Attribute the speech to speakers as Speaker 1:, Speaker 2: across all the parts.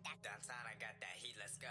Speaker 1: Downtown, I got that heat, let's go.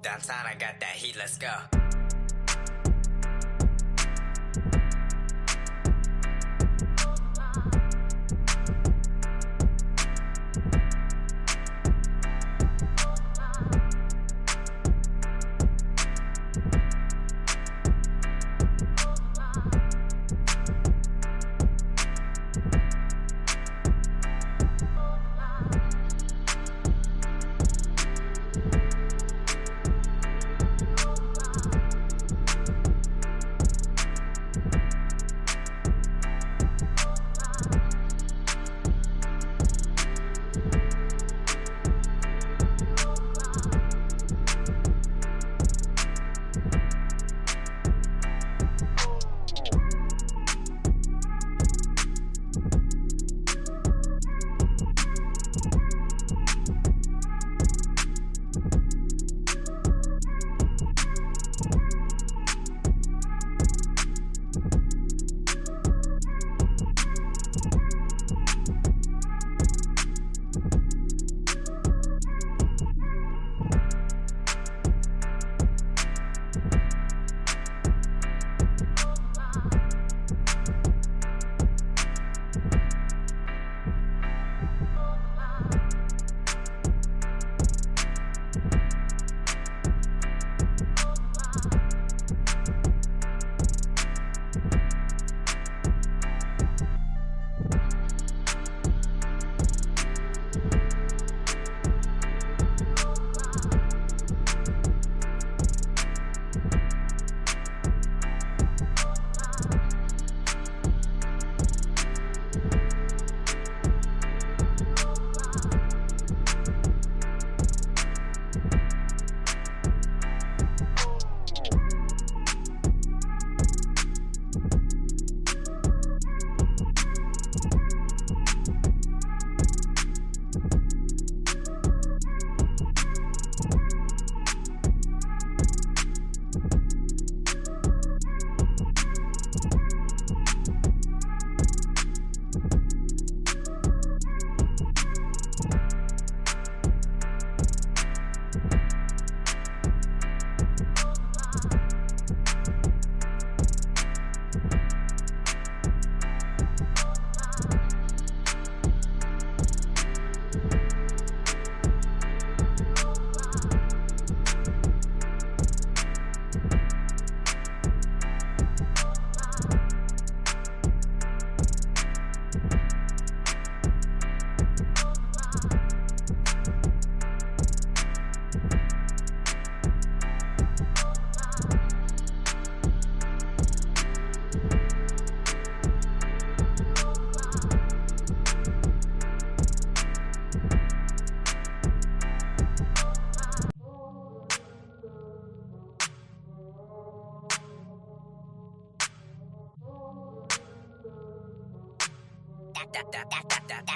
Speaker 1: Downtown, I got that heat, let's go.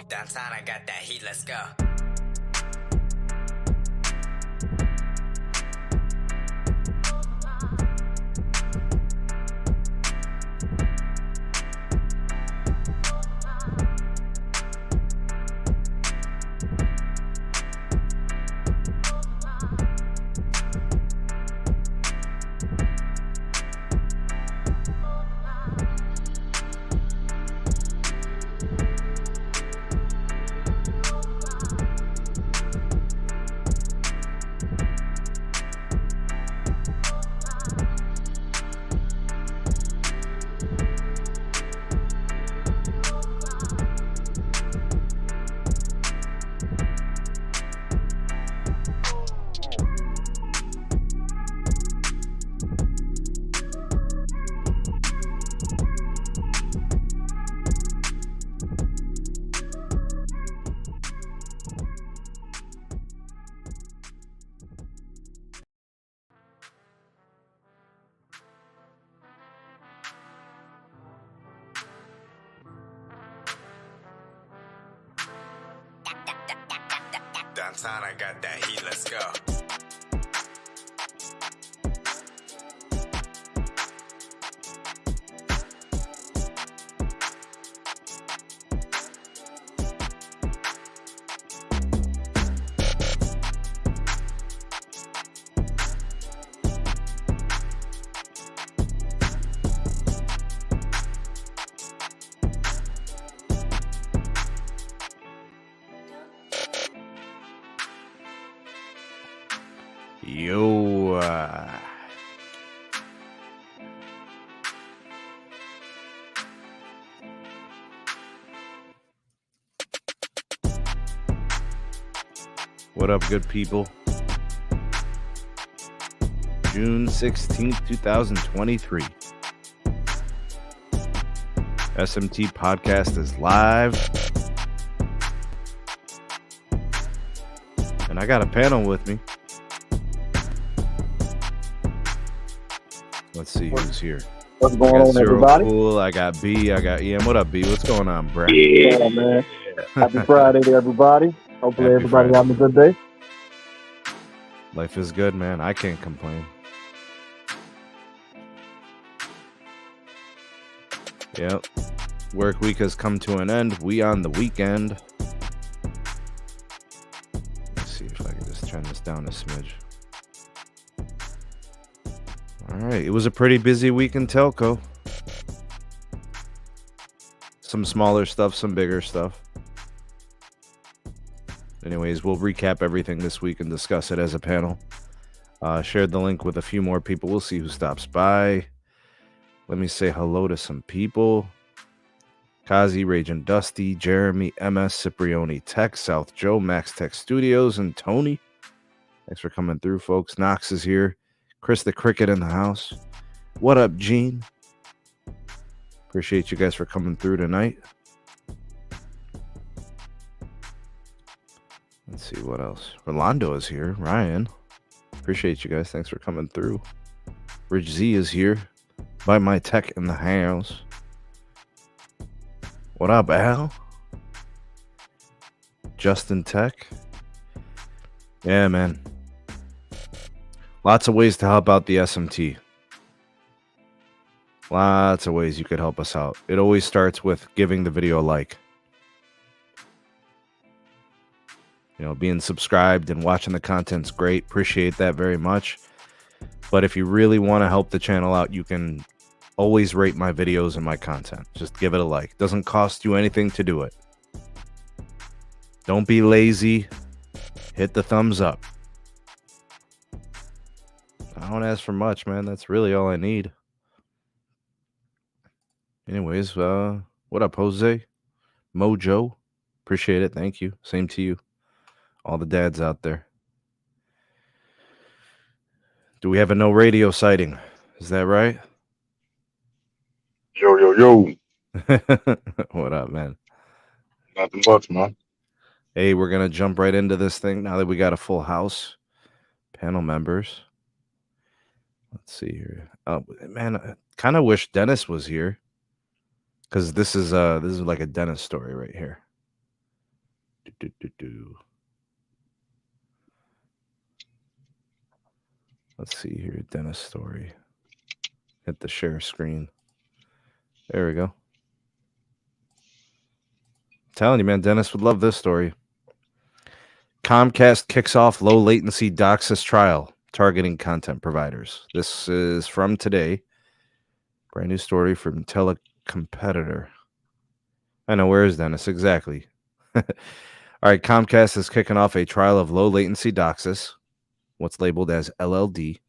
Speaker 1: Downtown, I got that heat, let's go. Downtown, I got that heat, let's go.
Speaker 2: Yo, what up, good people? June 16th, 2023. SMT Podcast is live. And I got a panel with me. Let's see who's here.
Speaker 3: What's going on, everybody?
Speaker 2: Cool. I got B. I got EM. What up, B? What's going on, bro?
Speaker 3: Yeah, man. Happy Friday to everybody. Hopefully
Speaker 2: Happy
Speaker 3: everybody
Speaker 2: Friday.
Speaker 3: having a good day.
Speaker 2: Life is good, man. I can't complain. Yep. Work week has come to an end. We on the weekend. Let's see if I can just turn this down a smidge. All right. It was a pretty busy week in telco. Some smaller stuff, some bigger stuff. Anyways, we'll recap everything this week and discuss it as a panel. Shared the link with a few more people. We'll see who stops by. Let me say hello to some people. Kazi, Raging Dusty, Jeremy, MS, Ciprioni Tech, South Joe, Max Tech Studios, and Tony. Thanks for coming through, folks. Knox is here. Chris the Cricket in the house. What up, Gene? Appreciate you guys for coming through tonight. Let's see what else. Rolando is here. Ryan. Appreciate you guys. Thanks for coming through. Rich Z is here. By my tech in the house. What up, Al? Justin Tech. Yeah, man. Lots of ways to help out the SMT. Lots of ways you could help us out. It always starts with giving the video a like. You know, being subscribed and watching the content's great. Appreciate that very much. But if you really want to help the channel out, you can always rate my videos and my content. Just give it a like. Doesn't cost you anything to do it. Don't be lazy. Hit the thumbs up. I don't ask for much, man. That's really all I need. Anyways, what up, Jose? Mojo. Appreciate it. Thank you. Same to you. All the dads out there. Do we have a no radio sighting? Is that right?
Speaker 4: Yo.
Speaker 2: What up, man?
Speaker 4: Nothing much, man.
Speaker 2: Hey, we're going to jump right into this thing now that we got a full house. Panel members. Let's see here. Oh, man, I kind of wish Dennis was here. because this is like a dentist story right here. Let's see here, dentist story. Hit the share screen. There we go. I'm telling you, man, Dennis would love this story. Comcast kicks off low latency DOCSIS trial targeting content providers. This is from today. Brand new story from Telecompetitor. I know, where is Dennis? Exactly. All right, Comcast is kicking off a trial of low latency DOCSIS, what's labeled as LLD,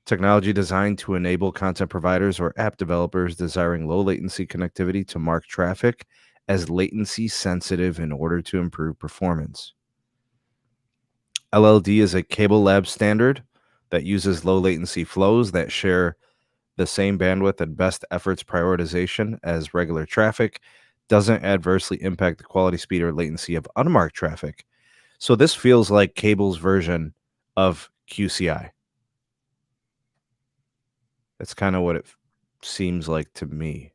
Speaker 2: technology designed to enable content providers or app developers desiring low latency connectivity to mark traffic as latency sensitive in order to improve performance. LLD is a cable lab standard that uses low latency flows that share the same bandwidth and best efforts prioritization as regular traffic, doesn't adversely impact the quality, speed, or latency of unmarked traffic. So this feels like cable's version of QCI. That's kind of what it seems like to me.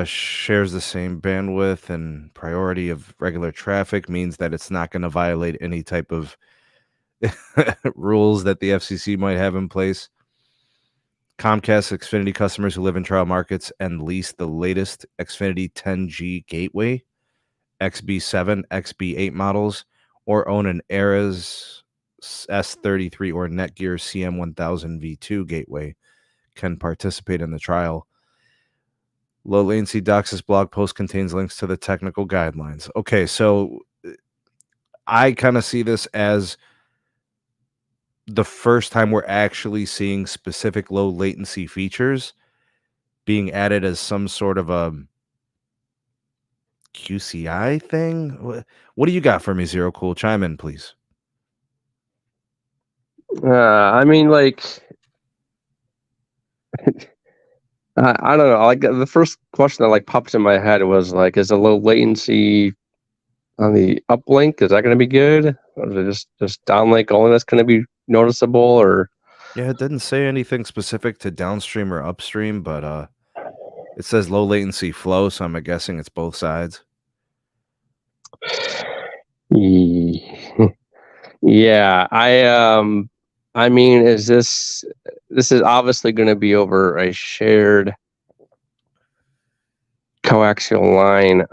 Speaker 2: Shares the same bandwidth and priority of regular traffic, means that it's not going to violate any type of rules that the FCC might have in place. Comcast Xfinity customers who live in trial markets and lease the latest Xfinity 10G gateway, XB7, XB8 models, or own an Ares S33 or Netgear CM1000 V2 gateway can participate in the trial. Low latency DOCSIS blog post contains links to the technical guidelines. Okay, so I kind of see this as the first time we're actually seeing specific low latency features being added as some sort of a QCI thing. What do you got for me, Zero Cool? Chime in, please.
Speaker 5: I mean, like, I don't know. Like, the first question that like popped in my head was like, is a low latency on the uplink, is that going to be good? Or is it just downlink only that's going to be noticeable? Or
Speaker 2: yeah, it didn't say anything specific to downstream or upstream, but it says low latency flow, so I'm guessing it's both sides.
Speaker 5: Yeah, I mean, is this is obviously going to be over a shared coaxial line.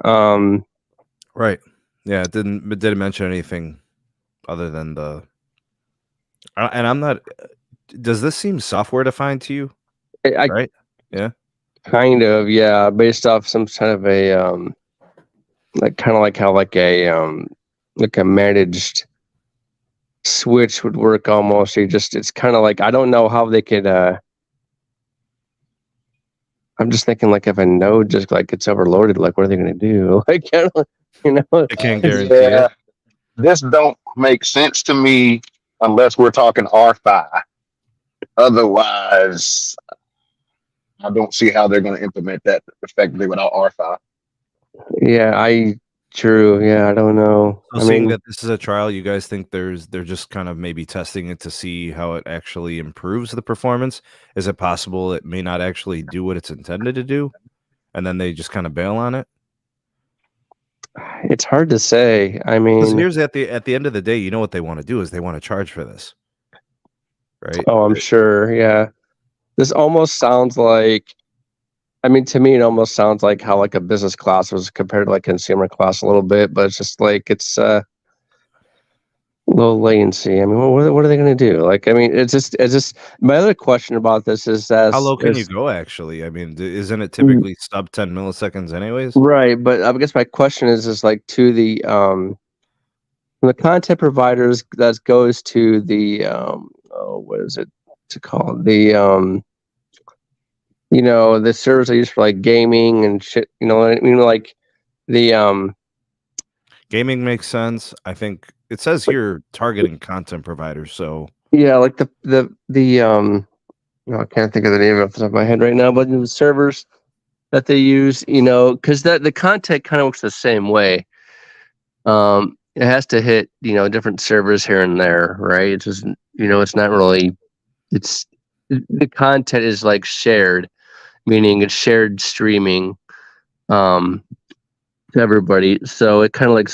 Speaker 2: Right. Yeah, it didn't mention anything other than the. And I'm not. Does this seem software defined to you? Right. Yeah.
Speaker 5: Kind of. Yeah, based off some kind of a like kind of like how like a managed switch would work almost. It's kind of like, I don't know how they could. I'm just thinking like if a node just like gets overloaded, like what are they going to do? Like,
Speaker 2: I can't guarantee it.
Speaker 4: This don't make sense to me unless we're talking R5. Otherwise, I don't see how they're going to implement that effectively without R5.
Speaker 5: Yeah, true. Yeah, I don't know.
Speaker 2: So seeing that this is a trial, you guys think they're just kind of maybe testing it to see how it actually improves the performance? Is it possible it may not actually do what it's intended to do, and then they just kind of bail on it?
Speaker 5: It's hard to say. I mean,
Speaker 2: here's at the end of the day, you know what they want to do is they want to charge for this, right?
Speaker 5: Oh, I'm sure. Yeah, this almost sounds like. I mean, to me, it almost sounds like how like a business class was compared to like consumer class a little bit, but it's just like it's low latency. I mean, what are they going to do? Like, I mean, it's just. My other question about this is that
Speaker 2: how low can you go? Actually, I mean, isn't it typically sub 10 milliseconds, anyways?
Speaker 5: Right, but I guess my question is like to the content providers that goes to the what is it to call the the servers I use for like gaming and shit, I mean, like the
Speaker 2: gaming makes sense. I think it says here targeting content providers, so
Speaker 5: yeah, like the I can't think of the name off the top of my head right now, but the servers that they use, because the content kind of works the same way. It has to hit different servers here and there, right? It's just it's not really, it's the content is like shared. meaning it's shared streaming to everybody. So it kind of like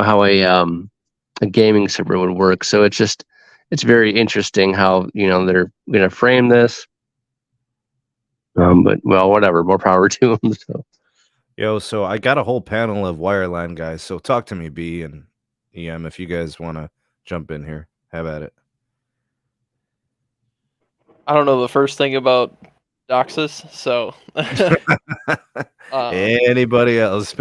Speaker 5: how a gaming server would work. So it's very interesting how they're going to frame this. But well, whatever, more power to them. So.
Speaker 2: So I got a whole panel of wireline guys. So talk to me, B and EM, if you guys want to jump in here. Have at it.
Speaker 6: I don't know the first thing about DOCSIS, so
Speaker 2: anybody else?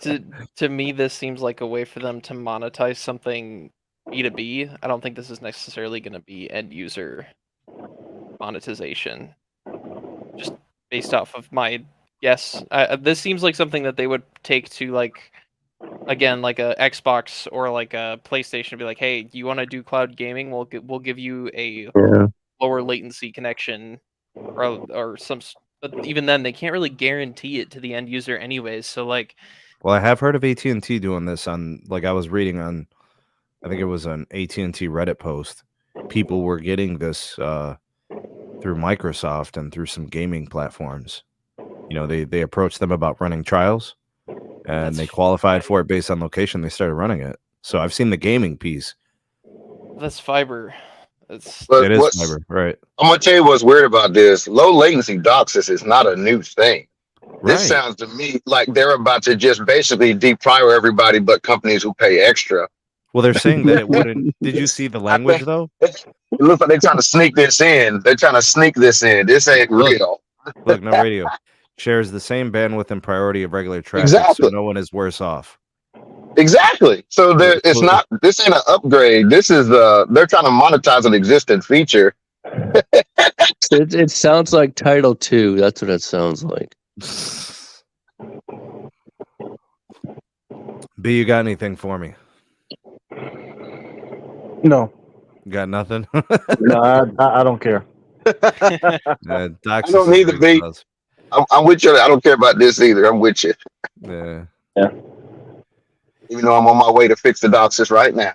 Speaker 6: to me, this seems like a way for them to monetize something B2B. I don't think this is necessarily going to be end user monetization. Just based off of my guess, this seems like something that they would take to like a Xbox or like a PlayStation and be like, hey, do you want to do cloud gaming? We'll give you a lower latency connection or some. But even then, they can't really guarantee it to the end user anyways. So like,
Speaker 2: well, I have heard of AT&T doing this on, like I was reading on, I think it was an AT&T Reddit post. People were getting this through Microsoft and through some gaming platforms. They approached them about running trials, and they qualified for it based on location. They started running it. So I've seen the gaming piece.
Speaker 6: That's fiber.
Speaker 2: It is fiber, right?
Speaker 4: I'm gonna tell you what's weird about this. Low latency DOCSIS is not a new thing. Right. This sounds to me like they're about to just basically deprior everybody but companies who pay extra.
Speaker 2: Well, they're saying that it wouldn't. Did you see the language though?
Speaker 4: It looks like they're trying to sneak this in. They're trying to sneak this in. This ain't real.
Speaker 2: Look, no radio shares the same bandwidth and priority of regular traffic, so no one is worse off.
Speaker 4: Exactly. So it's not. This ain't an upgrade. This is they're trying to monetize an existing feature.
Speaker 5: It sounds like Title 2. That's what it sounds like.
Speaker 2: B, you got anything for me?
Speaker 3: No.
Speaker 2: Got nothing?
Speaker 3: No, I don't care.
Speaker 4: I don't need to be. I'm with you. I don't care about this either. I'm with you.
Speaker 2: Yeah.
Speaker 4: Even though I'm on my way to fix the DOCSIS right now.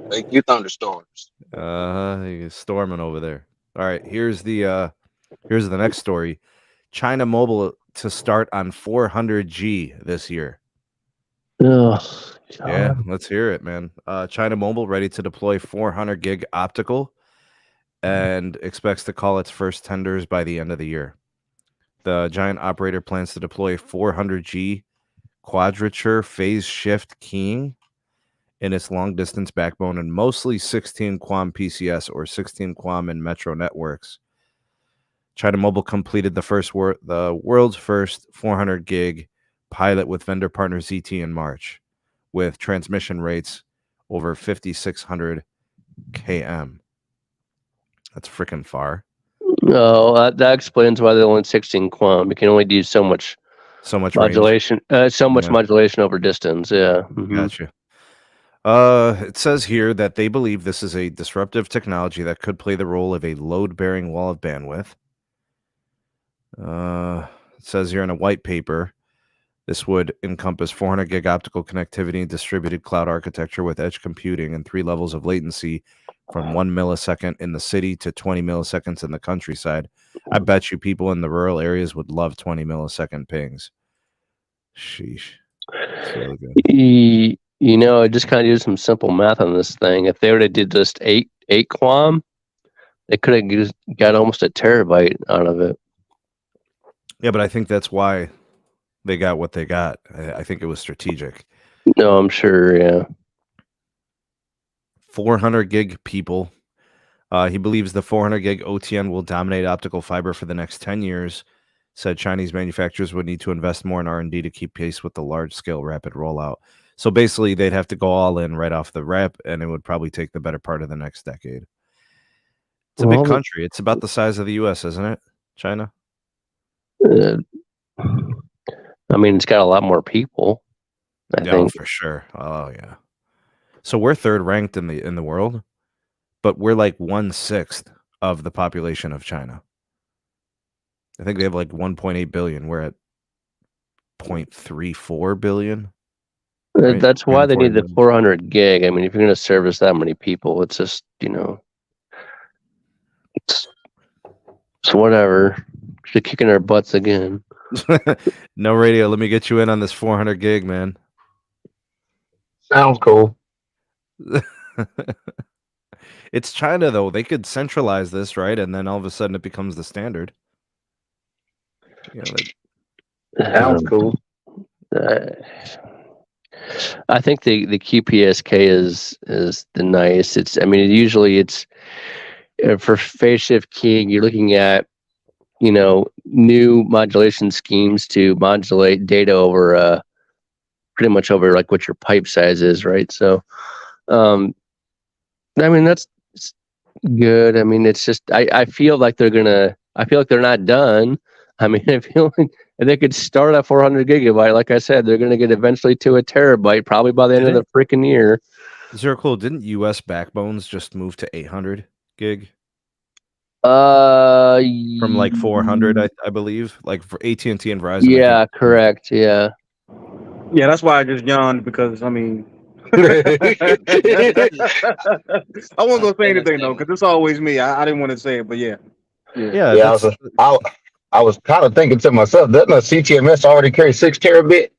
Speaker 4: Thank you, thunderstorms.
Speaker 2: You're storming over there. All right, here's the next story. China Mobile to start on 400G this year.
Speaker 5: Oh,
Speaker 2: yeah, let's hear it, man. China Mobile ready to deploy 400 gig optical and expects to call its first tenders by the end of the year. The giant operator plans to deploy 400G quadrature phase shift keying in its long distance backbone and mostly 16 QAM PCS or 16 QAM and Metro networks. China Mobile completed the world's first 400 gig pilot with vendor partner ZT in March, with transmission rates over 5,600 km. That's freaking far.
Speaker 5: No, that explains why they're only 16 QAM. You can only do so much modulation, modulation over distance. Yeah,
Speaker 2: Gotcha. It says here that they believe this is a disruptive technology that could play the role of a load-bearing wall of bandwidth. It says here in a white paper, this would encompass 400 gig optical connectivity and distributed cloud architecture with edge computing and 3 levels of latency from 1 millisecond in the city to 20 milliseconds in the countryside. I bet you people in the rural areas would love 20 millisecond pings. Sheesh. That's really good.
Speaker 5: I just kind of did some simple math on this thing. If they would have did just 8 QAM, they could have just got almost a terabyte out of it.
Speaker 2: Yeah, but I think that's why they got what they got. I think it was strategic.
Speaker 5: No, I'm sure, yeah.
Speaker 2: 400 gig people. He believes the 400 gig OTN will dominate optical fiber for the next 10 years. Said Chinese manufacturers would need to invest more in R&D to keep pace with the large-scale rapid rollout. So basically, they'd have to go all in right off the rep, and it would probably take the better part of the next decade. It's a big country. It's about the size of the U.S., isn't it? China?
Speaker 5: I mean, it's got a lot more people. I think
Speaker 2: for sure. Oh yeah. So we're third ranked in the world, but we're like 1/6 of the population of China. I think they have like 1.8 billion. We're at 0.34 billion.
Speaker 5: Right? That's why they need the 400 gig. I mean, if you're going to service that many people, it's just It's whatever. She's kicking our butts again.
Speaker 2: No radio. Let me get you in on this 400 gig, man.
Speaker 4: Sounds cool.
Speaker 2: It's China, though. They could centralize this, right? And then all of a sudden it becomes the standard. You know,
Speaker 4: Sounds cool.
Speaker 5: I think the QPSK is the nice. Usually for phase shift keying, you're looking at new modulation schemes to modulate data over pretty much over like what your pipe size is, right? So that's good. It's just I feel like they're not done. I feel like if they could start at 400 gigabyte, like I said, they're going to get eventually to a terabyte, probably by the end of the freaking year.
Speaker 2: Zero cool. Didn't US backbones just move to 800 gig? From like 400, I believe, like for AT&T and Verizon.
Speaker 5: Yeah, correct. Yeah.
Speaker 3: Yeah, that's why I just yawned because I won't go say anything though, because it's always me. I didn't want to say it, but yeah.
Speaker 4: I was kind of thinking to myself, doesn't a CTMS already carry 6 terabit?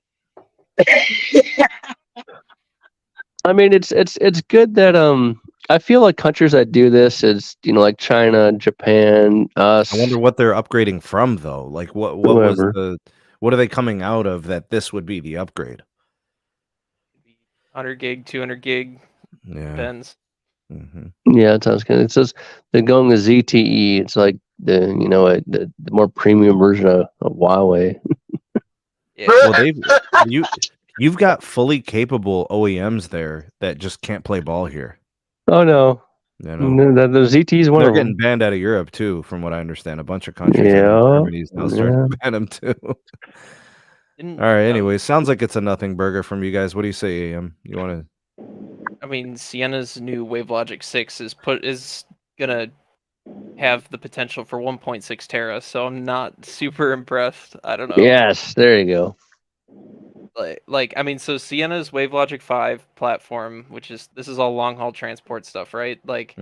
Speaker 5: It's good that I feel like countries that do this is like China, Japan, us.
Speaker 2: I wonder what they're upgrading from though. Like what are they coming out of that this would be the upgrade?
Speaker 6: 100 gig, 200 gig.
Speaker 2: Yeah.
Speaker 6: Depends.
Speaker 2: Mm-hmm.
Speaker 5: Yeah, it sounds good. It says they're going with ZTE. It's like the more premium version of Huawei.
Speaker 6: Yeah.
Speaker 2: Well, you've got fully capable OEMs there that just can't play ball here.
Speaker 5: Oh no. The ZTE is one.
Speaker 2: They're getting banned out of Europe too, from what I understand. A bunch of countries, Germany's now starting to ban them too. All right. Anyway, sounds like it's a nothing burger from you guys. What do you say, AM? You want
Speaker 6: to? Siena's new WaveLogic 6 is gonna have the potential for 1.6 tera, so I'm not super impressed. I don't know.
Speaker 5: Yes, there you go.
Speaker 6: So Siena's WaveLogic 5 platform, this is all long haul transport stuff, right? Like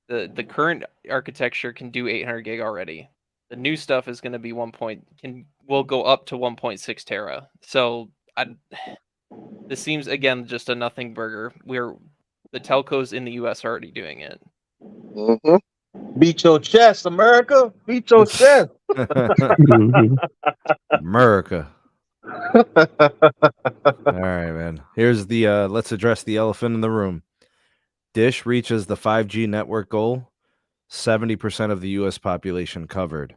Speaker 6: the current architecture can do 800 gig already. The new stuff is going to be will go up to 1.6 tera. So this seems again just a nothing burger. The telcos in the US are already doing it.
Speaker 4: Mm-hmm.
Speaker 3: Beat your chest, America. Beat your chest.
Speaker 2: America. All right, man. Here's the let's address the elephant in the room. Dish reaches the 5G network goal. 70% of the US population covered.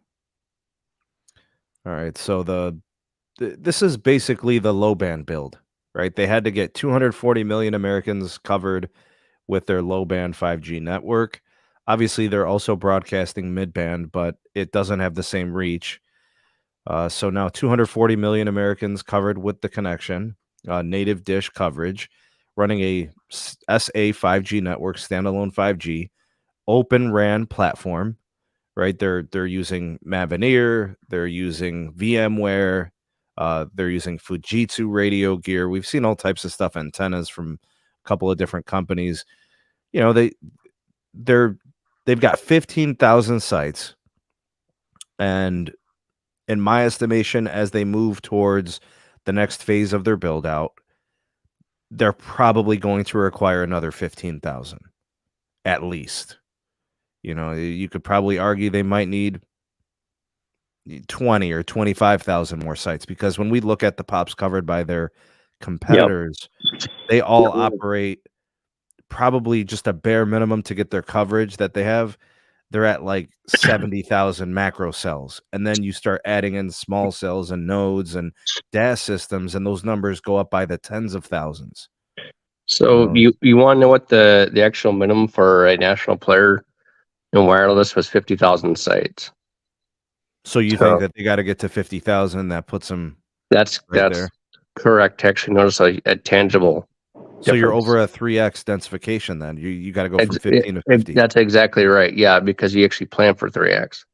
Speaker 2: All right, so this is basically the low band build, right? They had to get 240 million Americans covered with their low band 5G network. Obviously, they're also broadcasting mid band, but it doesn't have the same reach. So now 240 million Americans covered with the connection, native Dish coverage, running a SA 5G network, standalone 5G, open RAN platform, right? They're using Mavenir, they're using VMware, they're using Fujitsu radio gear. We've seen all types of stuff, antennas from a couple of different companies. They've got 15,000 sites, and in my estimation, as they move towards the next phase of their build out, they're probably going to require another 15,000 at least. You could probably argue they might need 20 or 25,000 more sites, because when we look at the pops covered by their competitors, they all operate probably just a bare minimum to get their coverage that they have. They're at like 70,000 macro cells, and then you start adding in small cells and nodes and DAS systems, and those numbers go up by the tens of thousands.
Speaker 5: So you want to know what the actual minimum for a national player in wireless was? 50,000 sites.
Speaker 2: So you think that they got to get to 50,000? That puts them.
Speaker 5: That's
Speaker 2: there.
Speaker 5: Correct. Actually, notice a tangible.
Speaker 2: So you're over a 3x densification then. You got to go from 15 to 50.
Speaker 5: That's exactly right. Yeah, because you actually plan for 3x.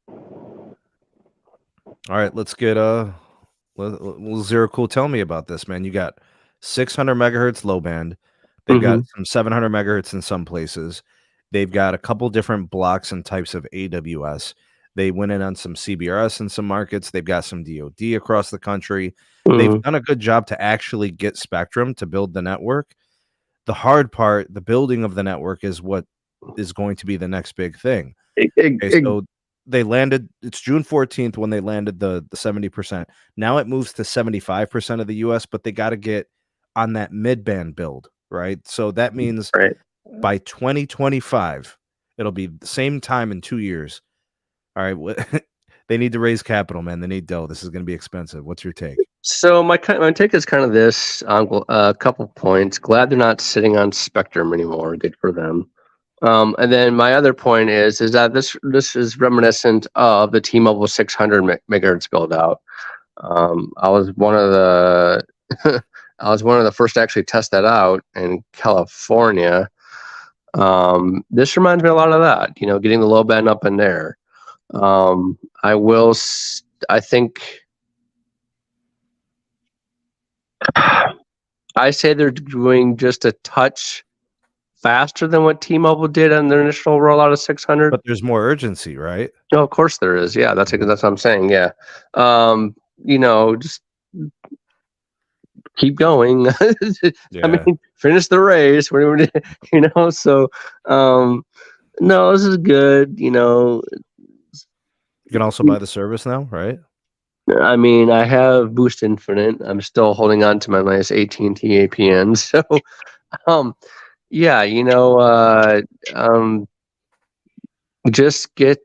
Speaker 2: All right, let's get Zero Cool. Tell me about this, man. You got 600 megahertz low band. They've got some 700 megahertz in some places. They've got a couple different blocks and types of AWS. They went in on some CBRS in some markets. They've got some DoD across the country. They've done a good job to actually get spectrum to build the network. The hard part, the building of the network, is what is going to be the next big thing. Okay, so they landed, it's June 14th when they landed the 70%. Now it moves to 75% of the US, but they got to get on that mid-band build, right? So that means by 2025, it'll be the same time in 2 years. All right, they need to raise capital, man. They need dough. This is going to be expensive. What's your take?
Speaker 5: So my take is kind of this. A couple points. Glad they're not sitting on spectrum anymore. Good for them. And then my other point is that this is reminiscent of the T-Mobile 600 megahertz build out. I was one of the first to actually test that out in California. This reminds me a lot of that. Getting the low band up in there. I think. I say they're doing just a touch faster than what T-Mobile did on their initial rollout of 600.
Speaker 2: But there's more urgency, right?
Speaker 5: No, of course there is. Yeah, that's what I'm saying. Yeah, just keep going. I mean, finish the race. So no, this is good.
Speaker 2: You can also buy the service now, right?
Speaker 5: I mean, I have Boost Infinite. I'm still holding on to my nice AT&T APN. So, just get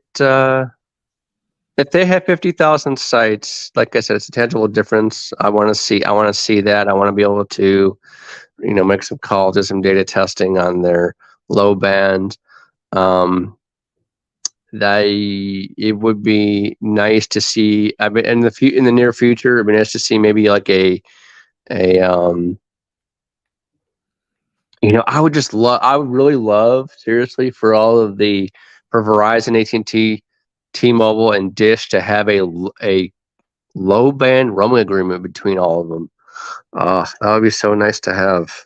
Speaker 5: if they have 50,000 sites. Like I said, it's a tangible difference. I want to see that. I want to be able to, make some calls, do some data testing on their low band. It would be nice to see. I mean, in the near future, it'd be nice to see maybe like I would really love, seriously, for Verizon, AT&T, T-Mobile, and Dish to have a low band roaming agreement between all of them. That would be so nice to have.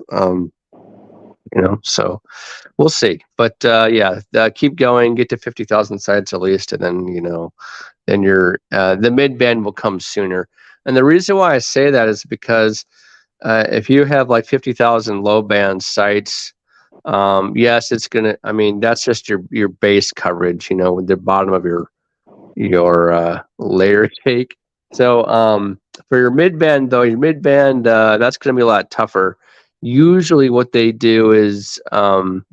Speaker 5: So we'll see. But keep going, get to 50,000 sites at least, and then then the mid band will come sooner. And the reason why I say that is because if you have like 50,000 low band sites, yes, it's gonna. I mean, that's just your base coverage. With the bottom of your layer cake. So for your mid band, that's gonna be a lot tougher. Usually what they do is, I'm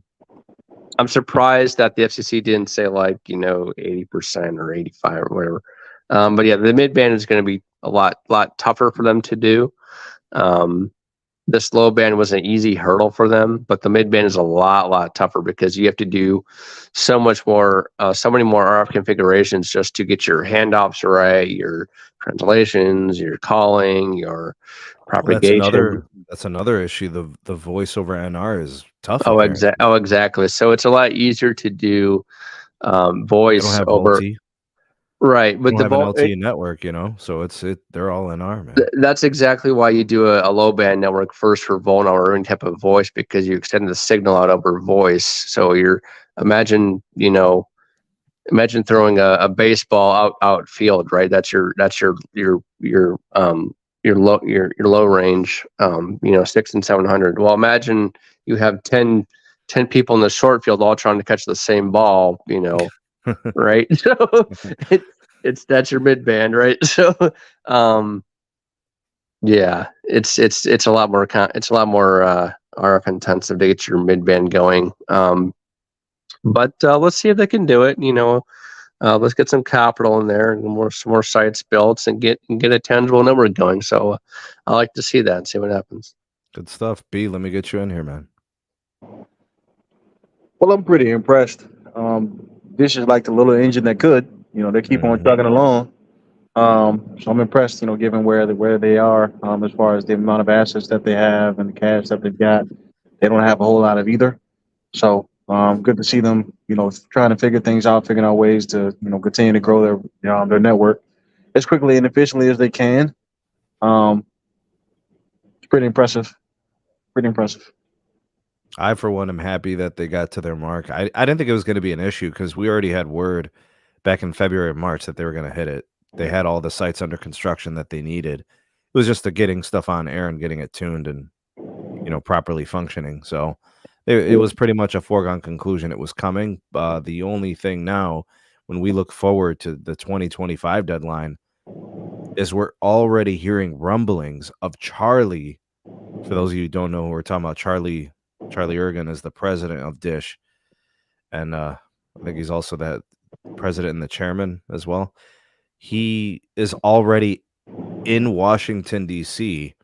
Speaker 5: surprised that the FCC didn't say 80% or 85 or whatever. But yeah, the mid band is going to be a lot tougher for them to do. This low band was an easy hurdle for them, but the mid band is a lot tougher because you have to do so many more RF configurations just to get your handoffs right, your translations, your calling, your propagation.
Speaker 2: That's another issue. The voice over NR is tough.
Speaker 5: Exactly. So it's a lot easier to do voice over.
Speaker 2: LT.
Speaker 5: Right, but
Speaker 2: the LTE network, so they're all NR, man.
Speaker 5: That's exactly why you do a low band network first for VoLNA or any type of voice, because you extend the signal out over voice. So imagine throwing a baseball outfield, right? That's your low range, 600 and 700. Well, imagine you have 10 people in the short field all trying to catch the same ball, right? So that's your mid band, right? So it's a lot more RF intensive to get your mid band going. But let's see if they can do it. Let's get some capital in there and some more sites built and get a tangible number going. So I like to see that and see what happens.
Speaker 2: Good stuff. B, let me get you in here, man.
Speaker 3: Well, I'm pretty impressed. This is like the little engine that could. They keep on chugging along. So I'm impressed. Given where they are, as far as the amount of assets that they have and the cash that they've got, they don't have a whole lot of either. So good to see them, trying to figuring out ways to, continue to grow their network as quickly and efficiently as they can. It's pretty impressive.
Speaker 2: I, for one, am happy that they got to their mark. I didn't think it was going to be an issue because we already had word back in February or March that they were going to hit it. They had all the sites under construction that they needed. It was just the getting stuff on air and getting it tuned and, properly functioning. So it was pretty much a foregone conclusion. It was coming. The only thing now, when we look forward to the 2025 deadline, is we're already hearing rumblings of Charlie. For those of you who don't know who we're talking about, Charlie Ergen is the president of Dish. And I think he's also the president and the chairman as well. He is already in Washington, D.C.,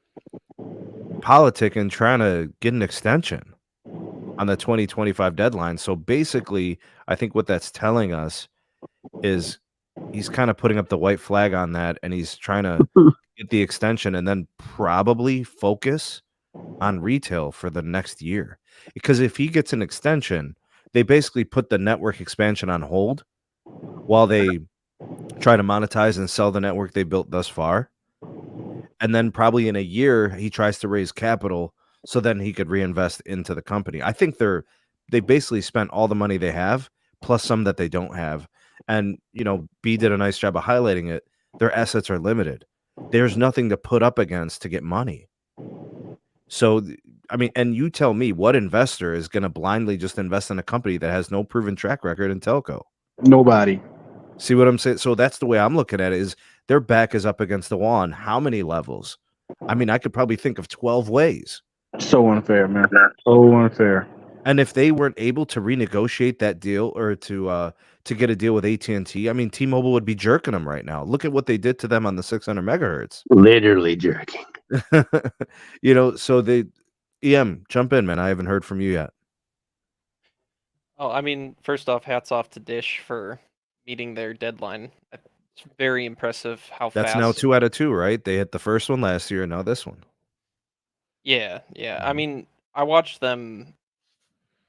Speaker 2: politicking, trying to get an extension on the 2025 deadline. So basically, I think what that's telling us is he's kind of putting up the white flag on that, and he's trying to get the extension and then probably focus on retail for the next year. Because if he gets an extension, they basically put the network expansion on hold while they try to monetize and sell the network they built thus far. And then probably in a year, he tries to raise capital so then he could reinvest into the company. I think they basically spent all the money they have, plus some that they don't have. And, B did a nice job of highlighting it. Their assets are limited. There's nothing to put up against to get money. So, and you tell me, what investor is going to blindly just invest in a company that has no proven track record in telco?
Speaker 3: Nobody.
Speaker 2: See what I'm saying? So that's the way I'm looking at it, is their back is up against the wall on how many levels? I could probably think of 12 ways.
Speaker 3: So unfair, man. So unfair.
Speaker 2: And if they weren't able to renegotiate that deal or to get a deal with AT&T, T-Mobile would be jerking them right now. Look at what they did to them on the 600 megahertz.
Speaker 5: Literally jerking.
Speaker 2: So EM, jump in, man. I haven't heard from you yet.
Speaker 6: Oh, first off, hats off to Dish for meeting their deadline. It's very impressive how
Speaker 2: That's
Speaker 6: fast.
Speaker 2: now 2 out of 2, right? They hit the first one last year, and now this one.
Speaker 6: Yeah. I watched them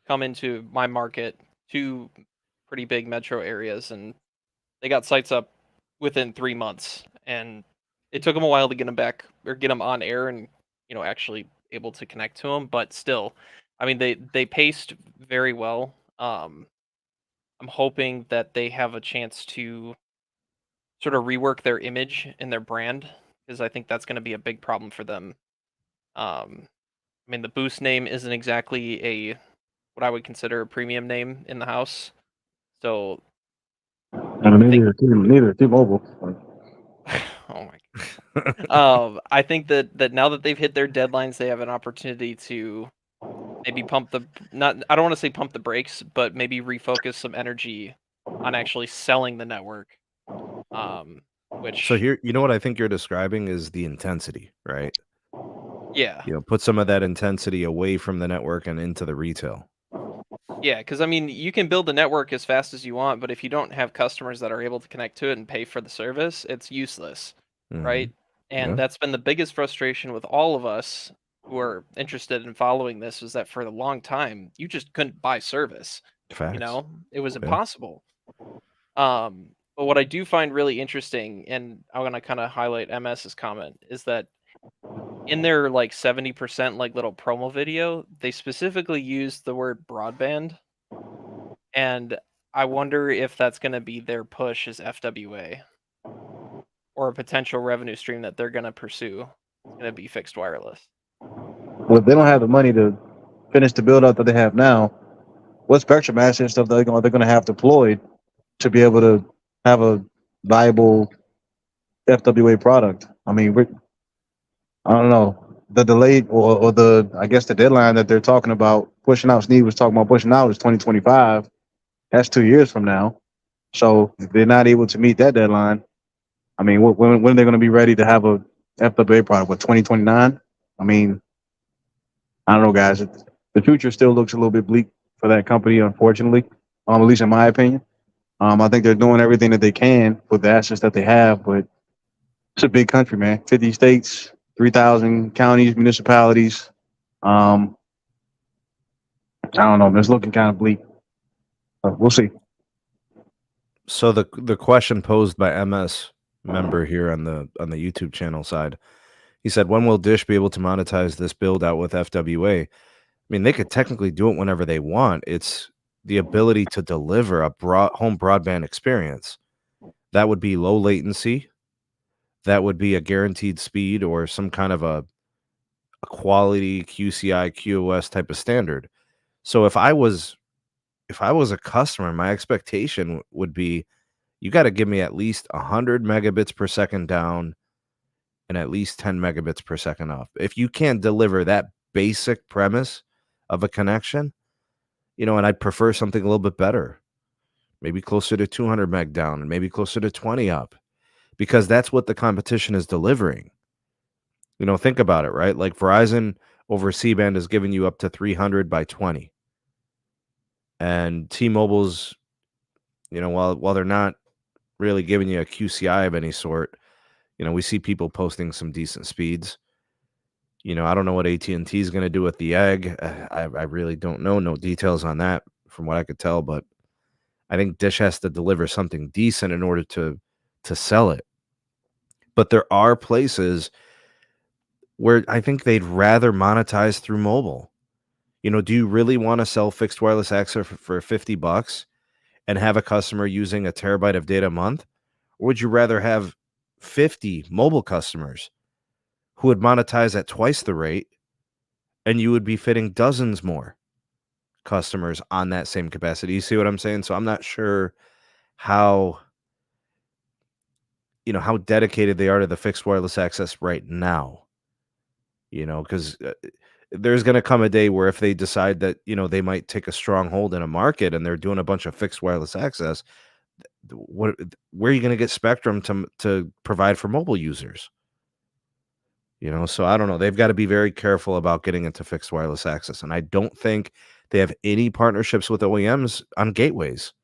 Speaker 6: come into my market, 2 pretty big metro areas, and they got sites up within 3 months. And it took them a while to get them back or get them on air and actually able to connect to them. But still, they paced very well. I'm hoping that they have a chance to sort of rework their image and their brand, because I think that's going to be a big problem for them. The Boost name isn't exactly what I would consider a premium name in the house. So
Speaker 3: neither T-Mobile.
Speaker 6: Oh my god. I think that now that they've hit their deadlines, they have an opportunity to maybe I don't want to say pump the brakes, but maybe refocus some energy on actually selling the network.
Speaker 2: So here, what I think you're describing is the intensity, right?
Speaker 6: Yeah.
Speaker 2: Put some of that intensity away from the network and into the retail.
Speaker 6: Yeah, because you can build the network as fast as you want, but if you don't have customers that are able to connect to it and pay for the service, it's useless, right? And that's been the biggest frustration with all of us who are interested in following this, is that for a long time, you just couldn't buy service.
Speaker 2: Facts.
Speaker 6: It was impossible. But what I do find really interesting, and I'm going to kind of highlight MS's comment, is that in their 70% little promo video, they specifically used the word broadband. And I wonder if that's going to be their push as FWA, or a potential revenue stream that they're going to pursue. It's going to be fixed wireless.
Speaker 3: Well, if they don't have the money to finish the build out that they have now, what spectrum assets stuff they're going to have deployed to be able to have a viable FWA product? I don't know. The delayed or the deadline that they're talking about pushing out, Sneed was talking about pushing out, is 2025. That's 2 years from now. So if they're not able to meet that deadline, when are they going to be ready to have a FWA product? What, 2029? I don't know, guys. The future still looks a little bit bleak for that company, unfortunately, at least in my opinion. I think they're doing everything that they can with the assets that they have, but it's a big country, man. 50 states, 3,000 counties, municipalities. I don't know. It's looking kind of bleak. We'll see.
Speaker 2: So the question posed by MS member here on the YouTube channel side, he said, when will Dish be able to monetize this build out with FWA? They could technically do it whenever they want. It's the ability to deliver a home broadband experience, that would be low latency. That would be a guaranteed speed or some kind of a quality QCI QoS type of standard. So if I was a customer, my expectation would be you got to give me at least 100 megabits per second down and at least 10 megabits per second up. If you can't deliver that basic premise of a connection, and I'd prefer something a little bit better, maybe closer to 200 meg down and maybe closer to 20 up, because that's what the competition is delivering. Think about it, right? Like Verizon over C-band is giving you up to 300 by 20. And T-Mobile's, while they're not really giving you a QCI of any sort, we see people posting some decent speeds. I don't know what AT&T is going to do with the egg. I really don't know. No details on that from what I could tell, but I think Dish has to deliver something decent in order to sell it. But there are places where I think they'd rather monetize through mobile. Do you really want to sell fixed wireless access for $50 and have a customer using a terabyte of data a month? Or would you rather have 50 mobile customers who would monetize at twice the rate and you would be fitting dozens more customers on that same capacity? You see what I'm saying? So I'm not sure how dedicated they are to the fixed wireless access right now. Because there's going to come a day where if they decide that, they might take a strong hold in a market and they're doing a bunch of fixed wireless access, where are you going to get spectrum to provide for mobile users? So I don't know. They've got to be very careful about getting into fixed wireless access. And I don't think they have any partnerships with OEMs on gateways.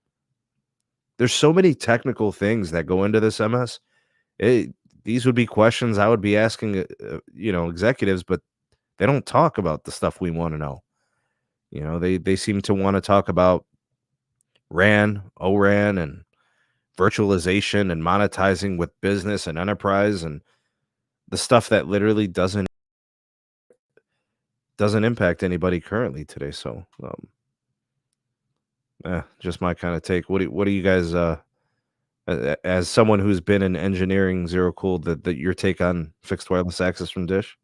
Speaker 2: There's so many technical things that go into this MS. These would be questions I would be asking, executives, but they don't talk about the stuff we want to know. They seem to want to talk about RAN, ORAN, and virtualization and monetizing with business and enterprise and the stuff that literally doesn't impact anybody currently today. So, just my kind of take. What do you guys, as someone who's been in engineering zero cool, that your take on fixed wireless access from Dish?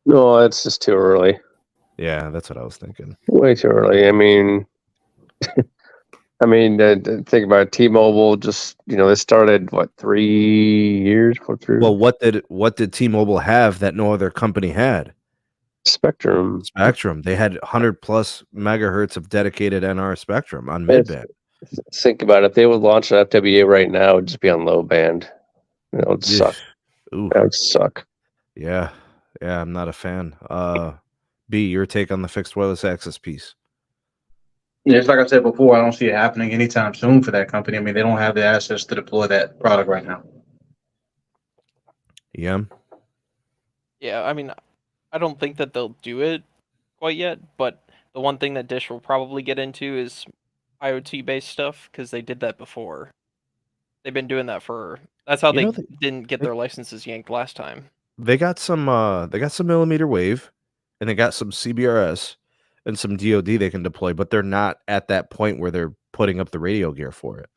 Speaker 5: No, it's just too early.
Speaker 2: Yeah, that's what I was thinking.
Speaker 5: Way too early. I mean, think about T-Mobile. Just they started 3 years?
Speaker 2: Well, what did T-Mobile have that no other company had?
Speaker 5: Spectrum.
Speaker 2: They had 100 plus megahertz of dedicated NR spectrum on mid-band.
Speaker 5: Think about it. If they would launch an FWA right now, it'd just be on low band. It would suck.
Speaker 2: Ooh.
Speaker 5: That would suck.
Speaker 2: Yeah, I'm not a fan. B, your take on the fixed wireless access piece?
Speaker 3: Yeah, it's like I said before, I don't see it happening anytime soon for that company. I mean, they don't have the assets to deploy that product right now.
Speaker 2: Yeah.
Speaker 6: Yeah, I don't think that they'll do it quite yet, but the one thing that Dish will probably get into is IoT-based stuff, because they did that before. They've been doing that that's how they didn't get their licenses yanked last time.
Speaker 2: They got some millimeter wave, and they got some CBRS and some DoD they can deploy, but they're not at that point where they're putting up the radio gear for it.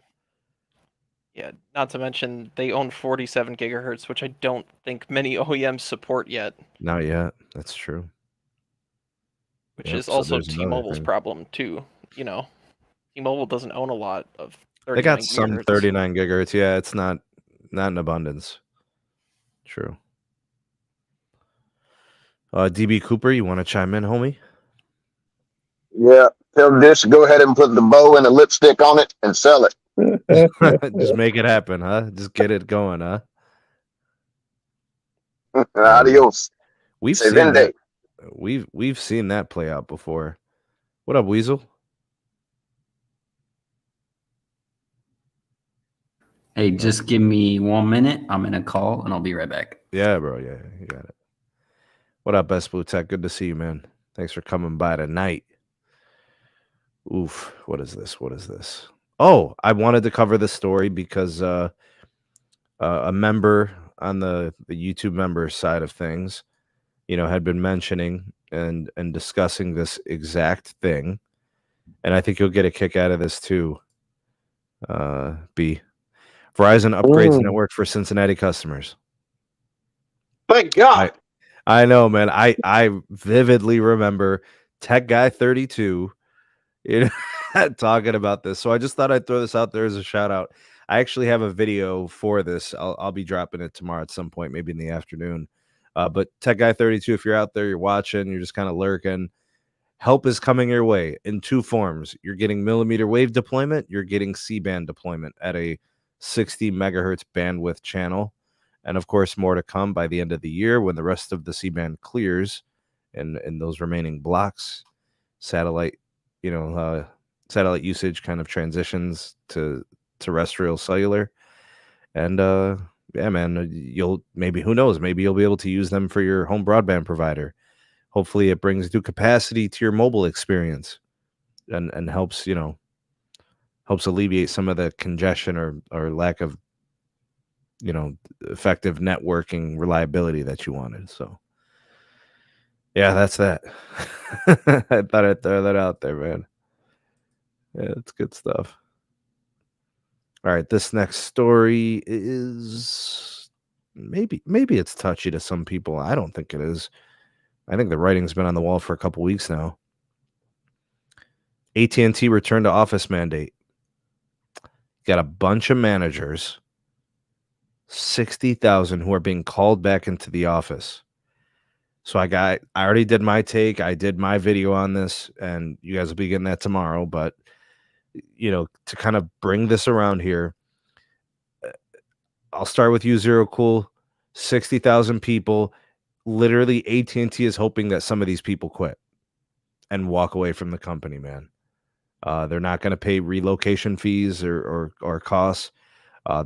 Speaker 6: Yeah, not to mention they own 47 gigahertz, which I don't think many OEMs support yet.
Speaker 2: Not yet. That's true.
Speaker 6: Which is also T-Mobile's problem too. T-Mobile doesn't own a lot of 39
Speaker 2: They got
Speaker 6: gigahertz.
Speaker 2: some 39 gigahertz. Yeah, it's not in abundance. True. DB Cooper, you want to chime in, homie?
Speaker 4: Yeah, tell Dish to go ahead and put the bow and a lipstick on it and sell it.
Speaker 2: Just make it happen, huh? Just get it going, huh?
Speaker 4: Adios.
Speaker 2: We've seen that play out before. What up, Weasel?
Speaker 7: Hey, just give me 1 minute. I'm in a call and I'll be right back.
Speaker 2: Yeah, bro. Yeah, you got it. What up, Best Blue Tech? Good to see you, man. Thanks for coming by tonight. Oof. What is this? Oh, I wanted to cover this story because a member on the YouTube member side of things, had been mentioning and discussing this exact thing. and I think you'll get a kick out of this too. B. Verizon upgrades network for Cincinnati customers.
Speaker 4: Thank God.
Speaker 2: I know, man. I vividly remember Tech Guy 32, you know, talking about this. So I just thought I'd throw this out there as a shout out. I actually have a video for this. I'll be dropping it tomorrow at some point, maybe in the afternoon. But Tech Guy 32, if you're out there, you're watching, you're just kind of lurking. Help is coming your way in two forms. You're getting millimeter wave deployment. You're getting C-band deployment at a 60 megahertz bandwidth channel. And of course, more to come by the end of the year when the rest of the C-band clears and those remaining blocks, satellite usage kind of transitions to terrestrial cellular. And yeah, man, who knows, maybe you'll be able to use them for your home broadband provider. Hopefully it brings new capacity to your mobile experience and helps alleviate some of the congestion or lack of effective networking reliability that you wanted. So yeah, that's that. I thought I'd throw that out there, man. Yeah, it's good stuff. All right, this next story is maybe it's touchy to some people. I don't think it is. I think the writing's been on the wall for a couple weeks now. AT&T return to office mandate. Got a bunch of managers, 60,000 who are being called back into the office. So I already did my take. I did my video on this, and you guys will be getting that tomorrow. But to kind of bring this around here, I'll start with you, Zero Cool. 60,000 people. Literally, AT&T is hoping that some of these people quit and walk away from the company, man. They're not going to pay relocation fees or costs.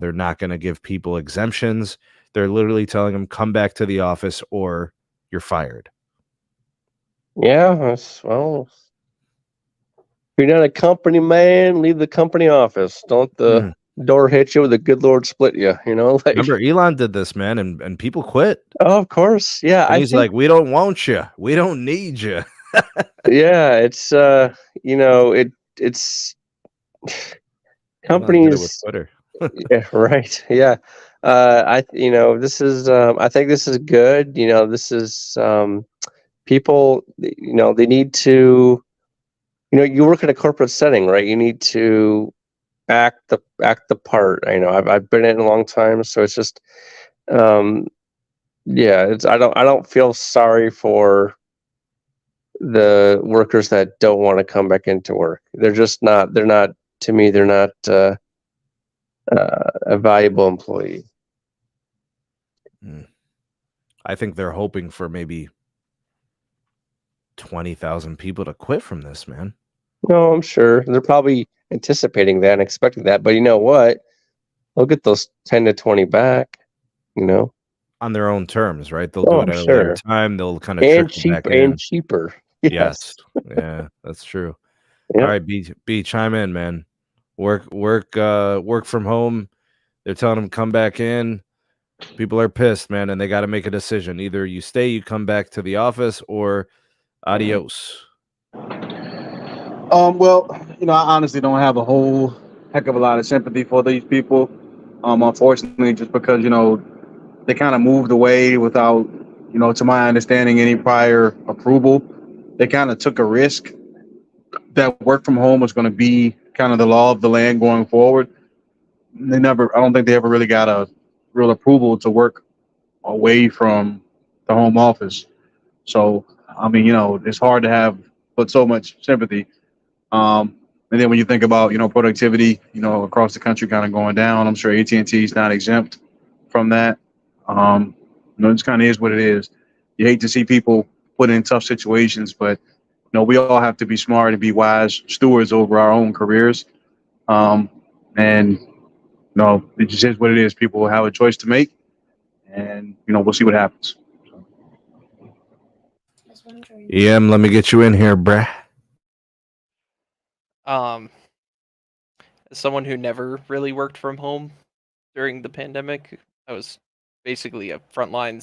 Speaker 2: They're not going to give people exemptions. They're literally telling them, come back to the office or you're fired.
Speaker 5: Yeah, well, if you're not a company man, leave the company office. Don't the door hit you, the good Lord split you, Like,
Speaker 2: remember, Elon did this, man, and people quit.
Speaker 5: Oh, of course. Yeah.
Speaker 2: And he's like, we don't want you. We don't need you.
Speaker 5: Yeah, it's it's companies
Speaker 2: with Twitter.
Speaker 5: Yeah, right. Yeah. This is I think this is good. This is people, they need to, you work in a corporate setting, right? You need to act the part. I've been in it a long time, so it's just I don't feel sorry for the workers that don't want to come back into work. They're not to me, they're not a valuable employee.
Speaker 2: I think they're hoping for maybe 20,000 people to quit from this, man.
Speaker 5: No, I'm sure they're probably anticipating that and expecting that. But you know what? They'll get those 10 to 20 back,
Speaker 2: on their own terms, right? They'll do it at a later time. They'll kind of trickle back in.
Speaker 5: And cheaper.
Speaker 2: Yes. Yeah, that's true. Yep. All right, B, chime in, man. Work from home. They're telling them come back in. People are pissed, man, and they got to make a decision. Either you stay, you come back to the office, or adios.
Speaker 3: Well, I honestly don't have a whole heck of a lot of sympathy for these people. Unfortunately, just because, they kind of moved away without, to my understanding, any prior approval. They kind of took a risk that work from home was going to be kind of the law of the land going forward. I don't think they ever really got a real approval to work away from the home office. So, it's hard to put so much sympathy. And then when you think about, productivity, across the country kind of going down, I'm sure AT&T is not exempt from that. It just kind of is what it is. You hate to see people put in tough situations, but, we all have to be smart and be wise stewards over our own careers. And, it just is what it is. People will have a choice to make, and, we'll see what happens.
Speaker 2: Let me get you in here, bruh.
Speaker 6: As someone who never really worked from home during the pandemic, I was basically a frontline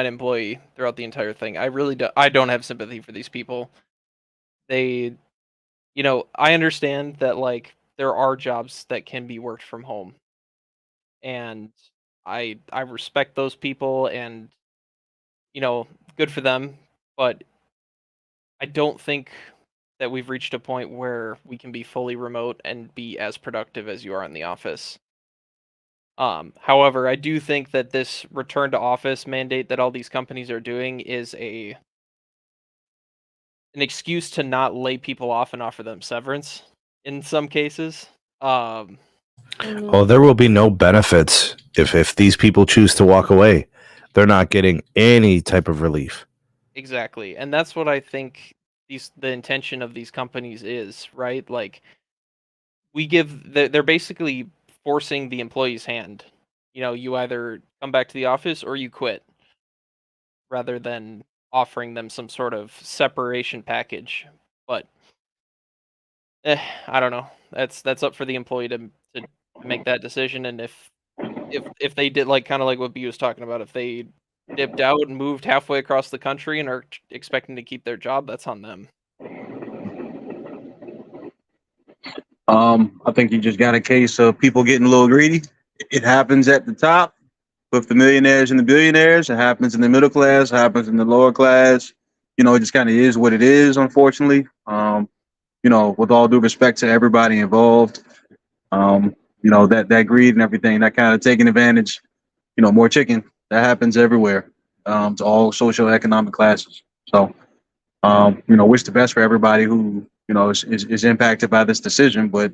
Speaker 6: employee throughout the entire thing. I don't have sympathy for these people. They I understand that like there are jobs that can be worked from home, and I respect those people, and good for them, but I don't think that we've reached a point where we can be fully remote and be as productive as you are in the office. However, I do think that this return to office mandate that all these companies are doing is an excuse to not lay people off and offer them severance in some cases.
Speaker 2: Well, there will be no benefits if these people choose to walk away. They're not getting any type of relief.
Speaker 6: Exactly. And that's what I think the intention of these companies is, right? Like they're basically forcing the employee's hand. You either come back to the office or you quit, rather than offering them some sort of separation package. But I don't know. That's up for the employee to make that decision. And if they did like kind of like what B was talking about, if they dipped out and moved halfway across the country and are expecting to keep their job, that's on them.
Speaker 3: I think you just got a case of people getting a little greedy. It happens at the top with the millionaires and the billionaires. It happens in the middle class. It happens in the lower class. It just kind of is what it is, unfortunately. With all due respect to everybody involved, that greed and everything, that kind of taking advantage, more chicken, that happens everywhere, to all social economic classes. So, wish the best for everybody who, is impacted by this decision. But,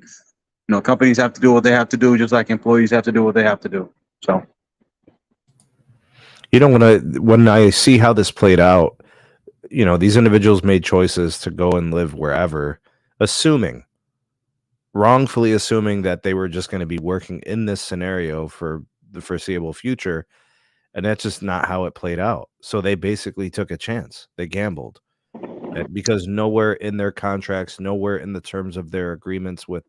Speaker 3: companies have to do what they have to do, just like employees have to do what they have to do. So,
Speaker 2: when I see how this played out, these individuals made choices to go and live wherever, wrongfully assuming that they were just going to be working in this scenario for the foreseeable future. And that's just not how it played out. So they basically took a chance. They gambled. Because nowhere in their contracts, nowhere in the terms of their agreements with,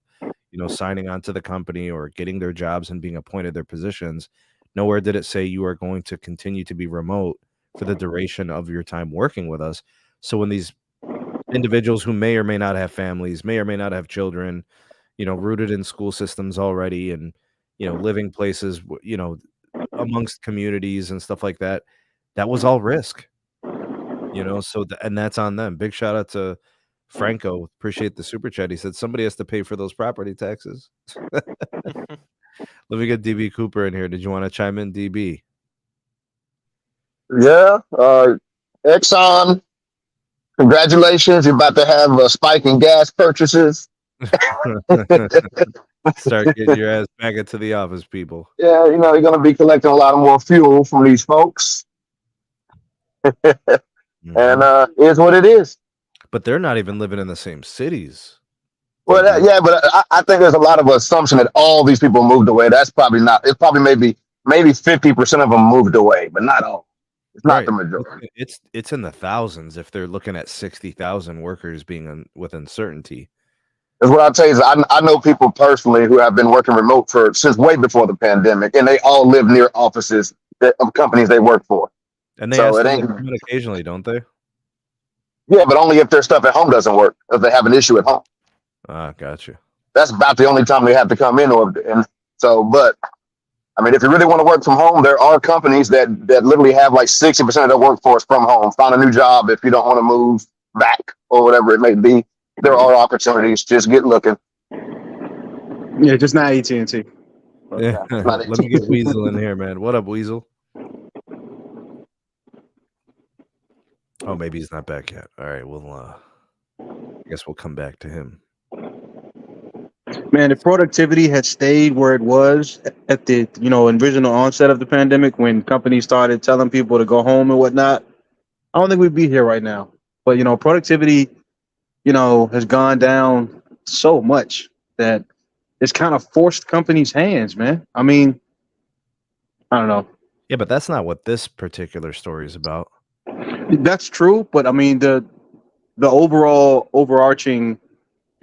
Speaker 2: signing on to the company or getting their jobs and being appointed their positions, nowhere did it say you are going to continue to be remote for the duration of your time working with us. So when these individuals who may or may not have families, may or may not have children, rooted in school systems already and, living places, amongst communities and stuff like that, that was all risk. So and that's on them. Big shout out to Franco. Appreciate the super chat. He said somebody has to pay for those property taxes. Let me get DB Cooper in here. Did you want to chime in, DB?
Speaker 4: Yeah. Exxon, congratulations. You're about to have a spike in gas purchases.
Speaker 2: Start getting your ass back into the office, people.
Speaker 4: Yeah, you're going to be collecting a lot more fuel from these folks. And is what it is.
Speaker 2: But they're not even living in the same cities.
Speaker 4: Well, but I think there's a lot of assumption that all these people moved away. That's probably not. It's probably maybe 50% of them moved away, but not all. It's not the majority.
Speaker 2: It's in the thousands if they're looking at 60,000 workers being with uncertainty.
Speaker 4: That's what I'll tell you is I know people personally who have been working remote since way before the pandemic, and they all live near offices of companies they work for.
Speaker 2: And they ask them to come in occasionally, don't they?
Speaker 4: Yeah, but only if their stuff at home doesn't work, if they have an issue at home.
Speaker 2: Ah, gotcha.
Speaker 4: That's about the only time they have to come in. But I mean, if you really want to work from home, there are companies that literally have like 60% of their workforce from home. Find a new job if you don't want to move back or whatever it may be. There are opportunities. Just get looking.
Speaker 3: Yeah, just not AT&T.
Speaker 2: Yeah. Let me get Weasel in here, man. What up, Weasel? Oh, maybe he's not back yet. All right, I guess we'll come back to him.
Speaker 3: Man, if productivity had stayed where it was at the original onset of the pandemic, when companies started telling people to go home and whatnot, I don't think we'd be here right now. But productivity, has gone down so much that it's kind of forced companies' hands, man. I mean, I don't know.
Speaker 2: Yeah, but that's not what this particular story is about.
Speaker 3: That's true, but I mean the overall overarching,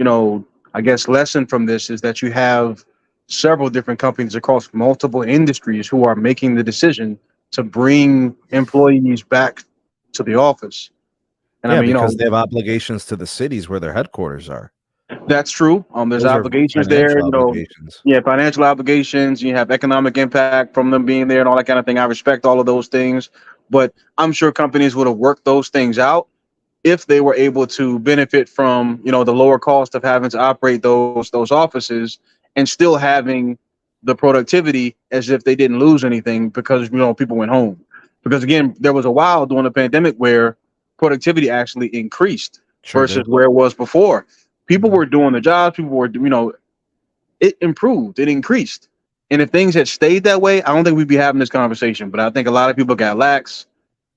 Speaker 3: I guess lesson from this is that you have several different companies across multiple industries who are making the decision to bring employees back to the office. And
Speaker 2: yeah, because they have obligations to the cities where their headquarters are.
Speaker 3: That's true. There's
Speaker 2: Those are
Speaker 3: obligations there.
Speaker 2: financial obligations.
Speaker 3: Yeah, financial obligations. You have economic impact from them being there and all that kind of thing. I respect all of those things, but I'm sure companies would have worked those things out if they were able to benefit from the lower cost of having to operate those offices and still having the productivity as if they didn't lose anything because people went home. Because again, there was a while during the pandemic where productivity actually increased versus where it was before. People were doing the jobs. People were, it improved, it increased. And if things had stayed that way, I don't think we'd be having this conversation. But I think a lot of people got lax.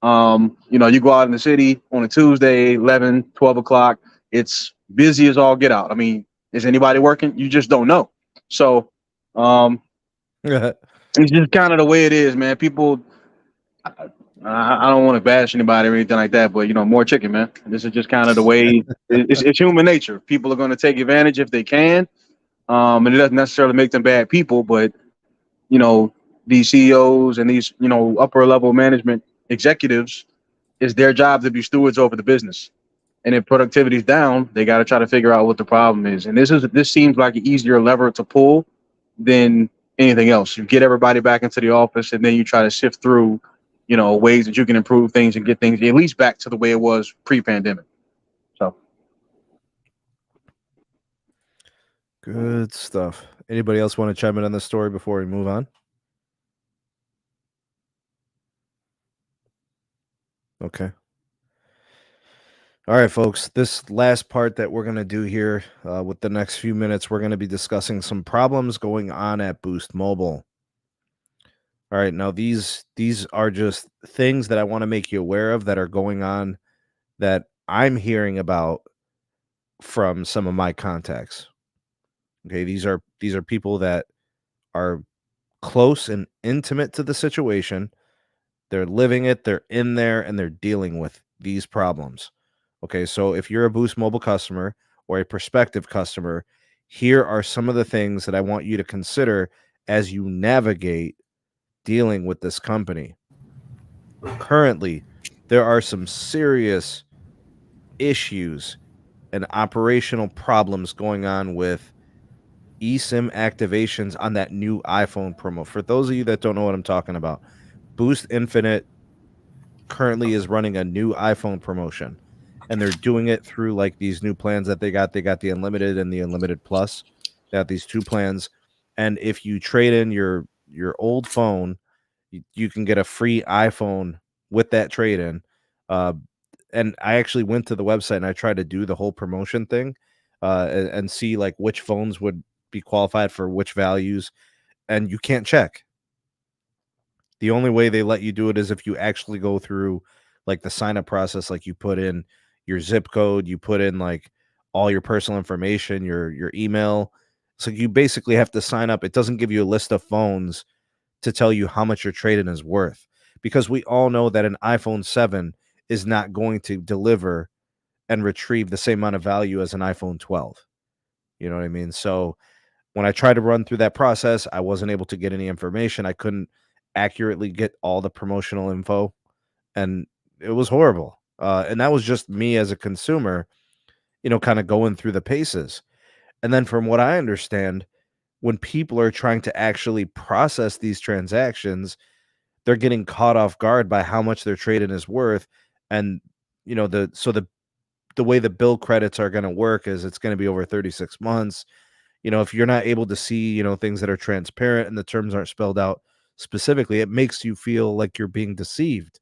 Speaker 3: You go out in the city on a Tuesday, 11, 12 o'clock, it's busy as all get out. I mean, is anybody working? You just don't know. So it's just kind of the way it is, man. People, I don't want to bash anybody or anything like that, but more chicken, man. This is just kind of the way it's human nature. People are going to take advantage if they can. And it doesn't necessarily make them bad people, but these CEOs and these upper level management executives, it's their job to be stewards over the business. And if productivity is down, they got to try to figure out what the problem is. And this seems like an easier lever to pull than anything else. You get everybody back into the office, and then you try to sift through ways that you can improve things and get things at least back to the way it was pre-pandemic. So
Speaker 2: good stuff. Anybody else want to chime in on this story before we move on? Okay. All right, folks. This last part that we're going to do here with the next few minutes, we're going to be discussing some problems going on at Boost Mobile. All right, now these are just things that I want to make you aware of that are going on that I'm hearing about from some of my contacts. Okay, these are people that are close and intimate to the situation. They're living it, they're in there, and they're dealing with these problems. Okay, so if you're a Boost Mobile customer or a prospective customer, here are some of the things that I want you to consider as you navigate dealing with this company. Currently, there are some serious issues and operational problems going on with eSIM activations on that new iPhone promo. For those of you that don't know what I'm talking about, Boost Infinite currently is running a new iPhone promotion, and they're doing it through like these new plans that they got. They got the Unlimited and the Unlimited Plus. They got these two plans, and if you trade in your old phone, you can get a free iPhone with that trade-in. And I actually went to the website and I tried to do the whole promotion thing and see like which phones would be qualified for which values, and you can't check. The only way they let you do it is if you actually go through like the sign-up process, like you put in your zip code, you put in like all your personal information, your email. So you basically have to sign up. It doesn't give you a list of phones to tell you how much your trade-in is worth, because we all know that an iPhone 7 is not going to deliver and retrieve the same amount of value as an iPhone 12. You know what I mean? So when I tried to run through that process, I wasn't able to get any information. I couldn't accurately get all the promotional info, and it was horrible. And that was just me as a consumer, kind of going through the paces. And then from what I understand, when people are trying to actually process these transactions, they're getting caught off guard by how much their trade-in is worth. And, the way the bill credits are going to work is it's going to be over 36 months. If you're not able to see, things that are transparent and the terms aren't spelled out specifically, it makes you feel like you're being deceived.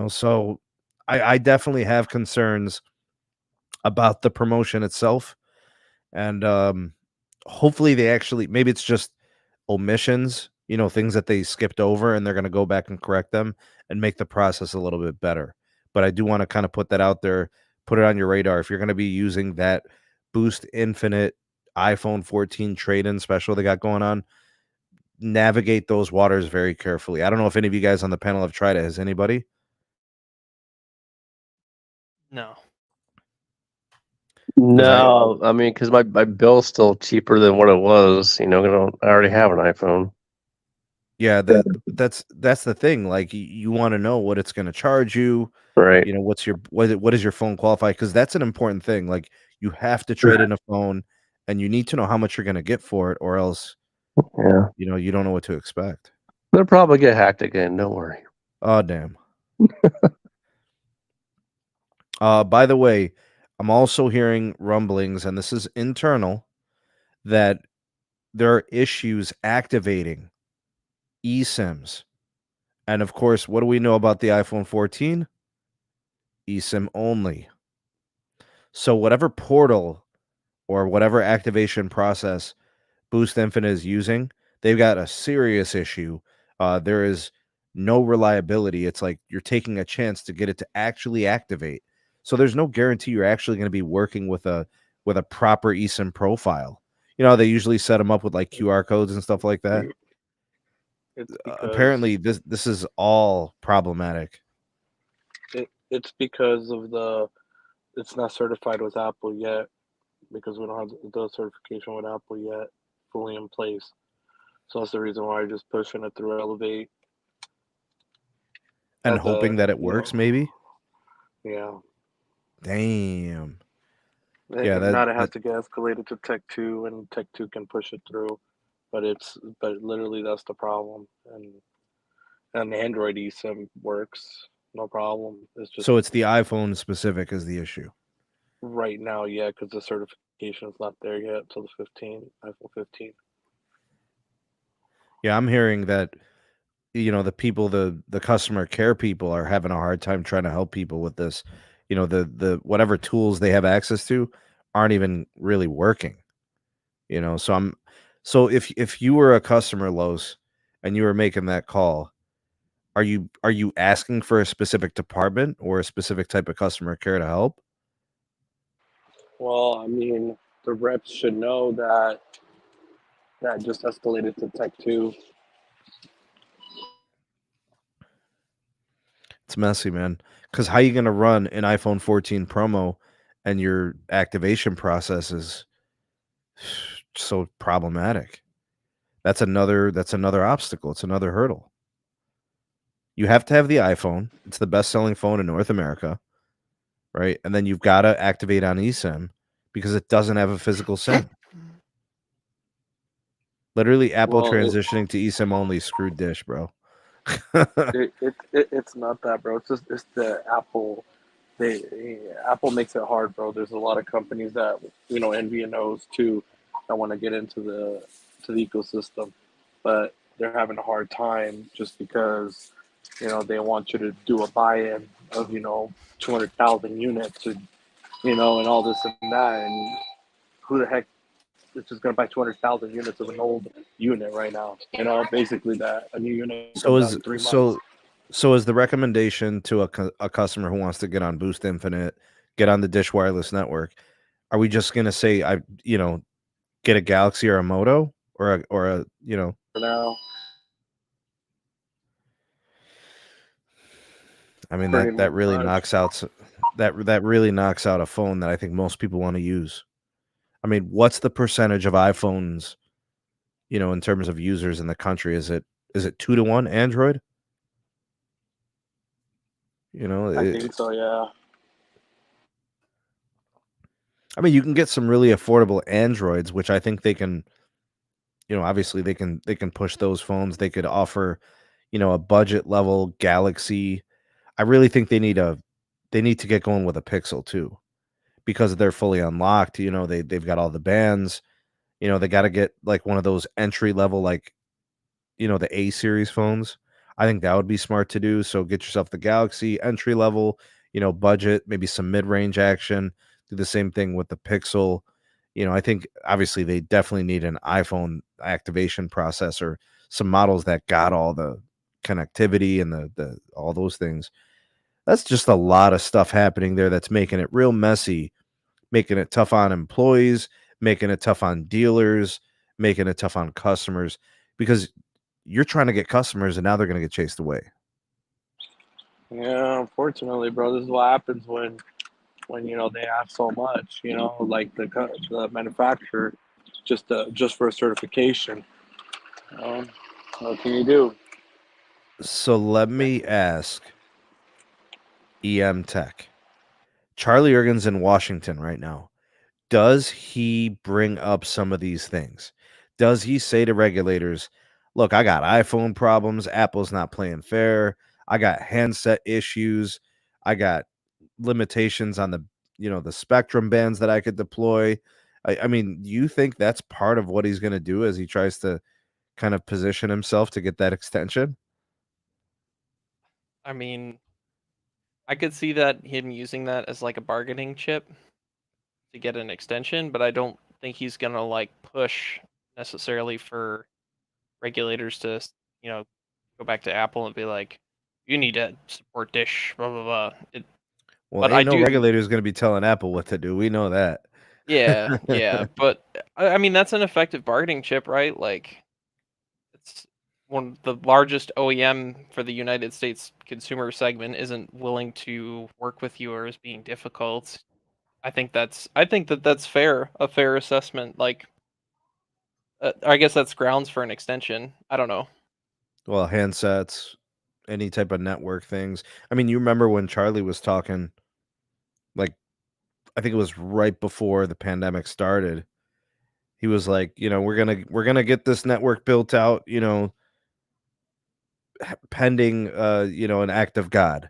Speaker 2: So I definitely have concerns about the promotion itself. And hopefully they actually, maybe it's just omissions, things that they skipped over, and they're going to go back and correct them and make the process a little bit better. But I do want to kind of put that out there, put it on your radar. If you're going to be using that Boost Infinite iPhone 14 trade-in special they got going on, navigate those waters very carefully. I don't know if any of you guys on the panel have tried it. Has anybody?
Speaker 6: No.
Speaker 5: No, I mean, because my bill's still cheaper than what it was. I already have an iPhone.
Speaker 2: Yeah, that's the thing. Like, you want to know what it's going to charge you,
Speaker 5: right?
Speaker 2: What is your phone qualify? Because that's an important thing. Like, You have to trade in a phone, and you need to know how much you're going to get for it, or else
Speaker 5: Yeah.
Speaker 2: you don't know what to expect.
Speaker 5: They'll probably get hacked again. Don't worry.
Speaker 2: Oh, damn. By the way, I'm also hearing rumblings, and this is internal, that there are issues activating eSIMs. And of course, what do we know about the iPhone 14? eSIM only. So whatever portal or whatever activation process Boost Infinite is using, they've got a serious issue. There is no reliability. It's like you're taking a chance to get it to actually activate. So there's no guarantee you're actually going to be working with a proper eSIM profile. They usually set them up with like QR codes and stuff like that.
Speaker 8: It's because
Speaker 2: Apparently, this is all problematic.
Speaker 8: it's because of it's not certified with Apple yet, because we don't have the certification with Apple yet fully in place. So that's the reason why I'm just pushing it through Elevate.
Speaker 2: And hoping that it works, maybe?
Speaker 8: Yeah.
Speaker 2: Damn.
Speaker 8: Yeah, if not, it has to get escalated to Tech 2, and Tech 2 can push it through. But literally that's the problem. And the Android eSIM works, no problem. It's just,
Speaker 2: so it's the iPhone specific is the issue.
Speaker 8: Right now, yeah, because the certification is not there yet until the iPhone 15.
Speaker 2: Yeah, I'm hearing that the people, the customer care people are having a hard time trying to help people with this. The whatever tools they have access to aren't even really working. So if you were a customer, Los, and you were making that call, are you asking for a specific department or a specific type of customer care to help?
Speaker 8: Well, I mean, the reps should know that just escalated to Tech 2.
Speaker 2: It's messy, man. Because how you going to run an iPhone 14 promo and your activation process is so problematic? That's another obstacle. It's another hurdle. You have to have the iPhone. It's the best-selling phone in North America, right? And then you've got to activate on eSIM because it doesn't have a physical SIM. Literally, Apple transitioning to eSIM only screwed Dish, bro.
Speaker 8: It's not that, bro. It's the Apple. Apple makes it hard, bro. There's a lot of companies that envy and knows too that want to get into the ecosystem, but they're having a hard time just because they want you to do a buy-in of 200,000 units, and all this and that, and who the heck is just going to buy 200,000 units of an old unit right now? Basically that a new unit.
Speaker 2: So is the recommendation to a customer who wants to get on Boost Infinite, get on the Dish Wireless network, are we just going to say get a Galaxy or a Moto or a
Speaker 8: for now?
Speaker 2: I mean that really knocks out that really knocks out a phone that I think most people want to use. I mean, what's the percentage of iPhones, in terms of users in the country? Is it 2-1 Android?
Speaker 8: I think so, yeah.
Speaker 2: I mean, you can get some really affordable Androids, which I think they can, obviously they can push those phones. They could offer, a budget level Galaxy. I really think they need to get going with a Pixel too, because they're fully unlocked. They've got all the bands. They got to get like one of those entry level, like, the A series phones. I think that would be smart to do. So get yourself the Galaxy entry level, budget, maybe some mid range action. Do the same thing with the Pixel. I think obviously they definitely need an iPhone activation process or some models that got all the connectivity and the all those things. That's just a lot of stuff happening there that's making it real messy, making it tough on employees, making it tough on dealers, making it tough on customers, because you're trying to get customers and now they're going to get chased away.
Speaker 8: Yeah, unfortunately, bro, this is what happens when they ask so much, like the manufacturer just for a certification. What can you do?
Speaker 2: So let me ask EM Tech. Charlie Ergen's in Washington right now. does he bring up some of these things? Does he say to regulators, look, I got iPhone problems, Apple's not playing fair, I got handset issues, I got limitations on the spectrum bands that I could deploy? I mean, you think that's part of what he's going to do as he tries to kind of position himself to get that extension?
Speaker 6: I mean, I could see that him using that as like a bargaining chip to get an extension, but I don't think he's gonna like push necessarily for regulators to, go back to Apple and be like, you need to support Dish, blah blah blah.
Speaker 2: Well,
Speaker 6: But I
Speaker 2: ain't no
Speaker 6: do,
Speaker 2: regulator's going to be telling Apple what to do. We know that.
Speaker 6: yeah. But I mean, that's an effective bargaining chip, right? Like, it's one of the largest OEM for the United States consumer segment isn't willing to work with you or is being difficult. I think that's fair, a fair assessment. Like, I guess that's grounds for an extension. I don't know.
Speaker 2: Well, handsets, any type of network things. I mean, you remember when Charlie was talking, like, I think it was right before the pandemic started. He was like, we're gonna get this network built out, pending, an act of God,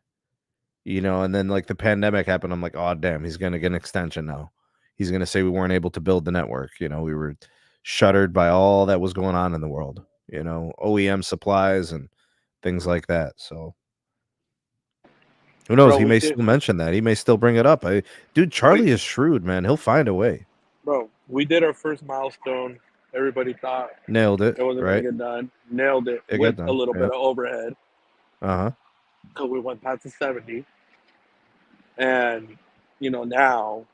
Speaker 2: and then like the pandemic happened. I'm like, oh damn, he's gonna get an extension now. He's gonna say we weren't able to build the network. We were shuttered by all that was going on in the world. OEM supplies and things like that. So who knows?
Speaker 8: Bro,
Speaker 2: He
Speaker 8: we
Speaker 2: may
Speaker 8: did.
Speaker 2: still mention that. He may still bring it up. Dude, Charlie
Speaker 8: We,
Speaker 2: is shrewd, man. He'll find a way.
Speaker 8: bro, we did our first milestone. Everybody thought
Speaker 2: Nailed it,
Speaker 8: it wasn't gonna
Speaker 2: right?
Speaker 8: get done. Nailed it
Speaker 2: It got
Speaker 8: with a
Speaker 2: done.
Speaker 8: little bit
Speaker 2: Yep.
Speaker 8: of overhead
Speaker 2: Uh-huh.
Speaker 8: because we went past the 70, and now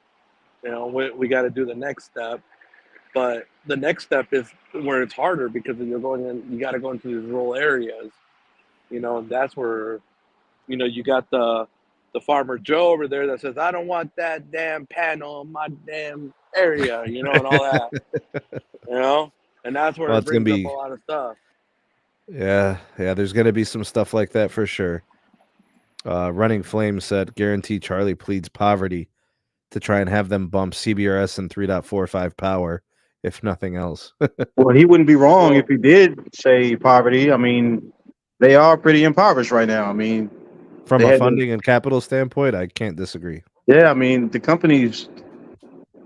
Speaker 8: we got to do the next step. But the next step is where it's harder because you're going in. You got to go into these rural areas, and that's where you got the farmer Joe over there that says, I don't want that damn panel in my damn area, and all that, and that's where
Speaker 2: Well,
Speaker 8: it
Speaker 2: it's gonna
Speaker 8: brings up a
Speaker 2: be
Speaker 8: lot of stuff.
Speaker 2: yeah. There's gonna be some stuff like that for sure. Running Flame said, guarantee Charlie pleads poverty to try and have them bump CBRS and 3.45 power, if nothing else.
Speaker 3: Well, he wouldn't be wrong if
Speaker 8: Well,
Speaker 3: he did say poverty. I mean, they are pretty impoverished right now. I mean,
Speaker 2: From
Speaker 3: they
Speaker 2: a
Speaker 3: had to,
Speaker 2: funding and capital standpoint, I can't disagree.
Speaker 3: yeah, I mean, the company's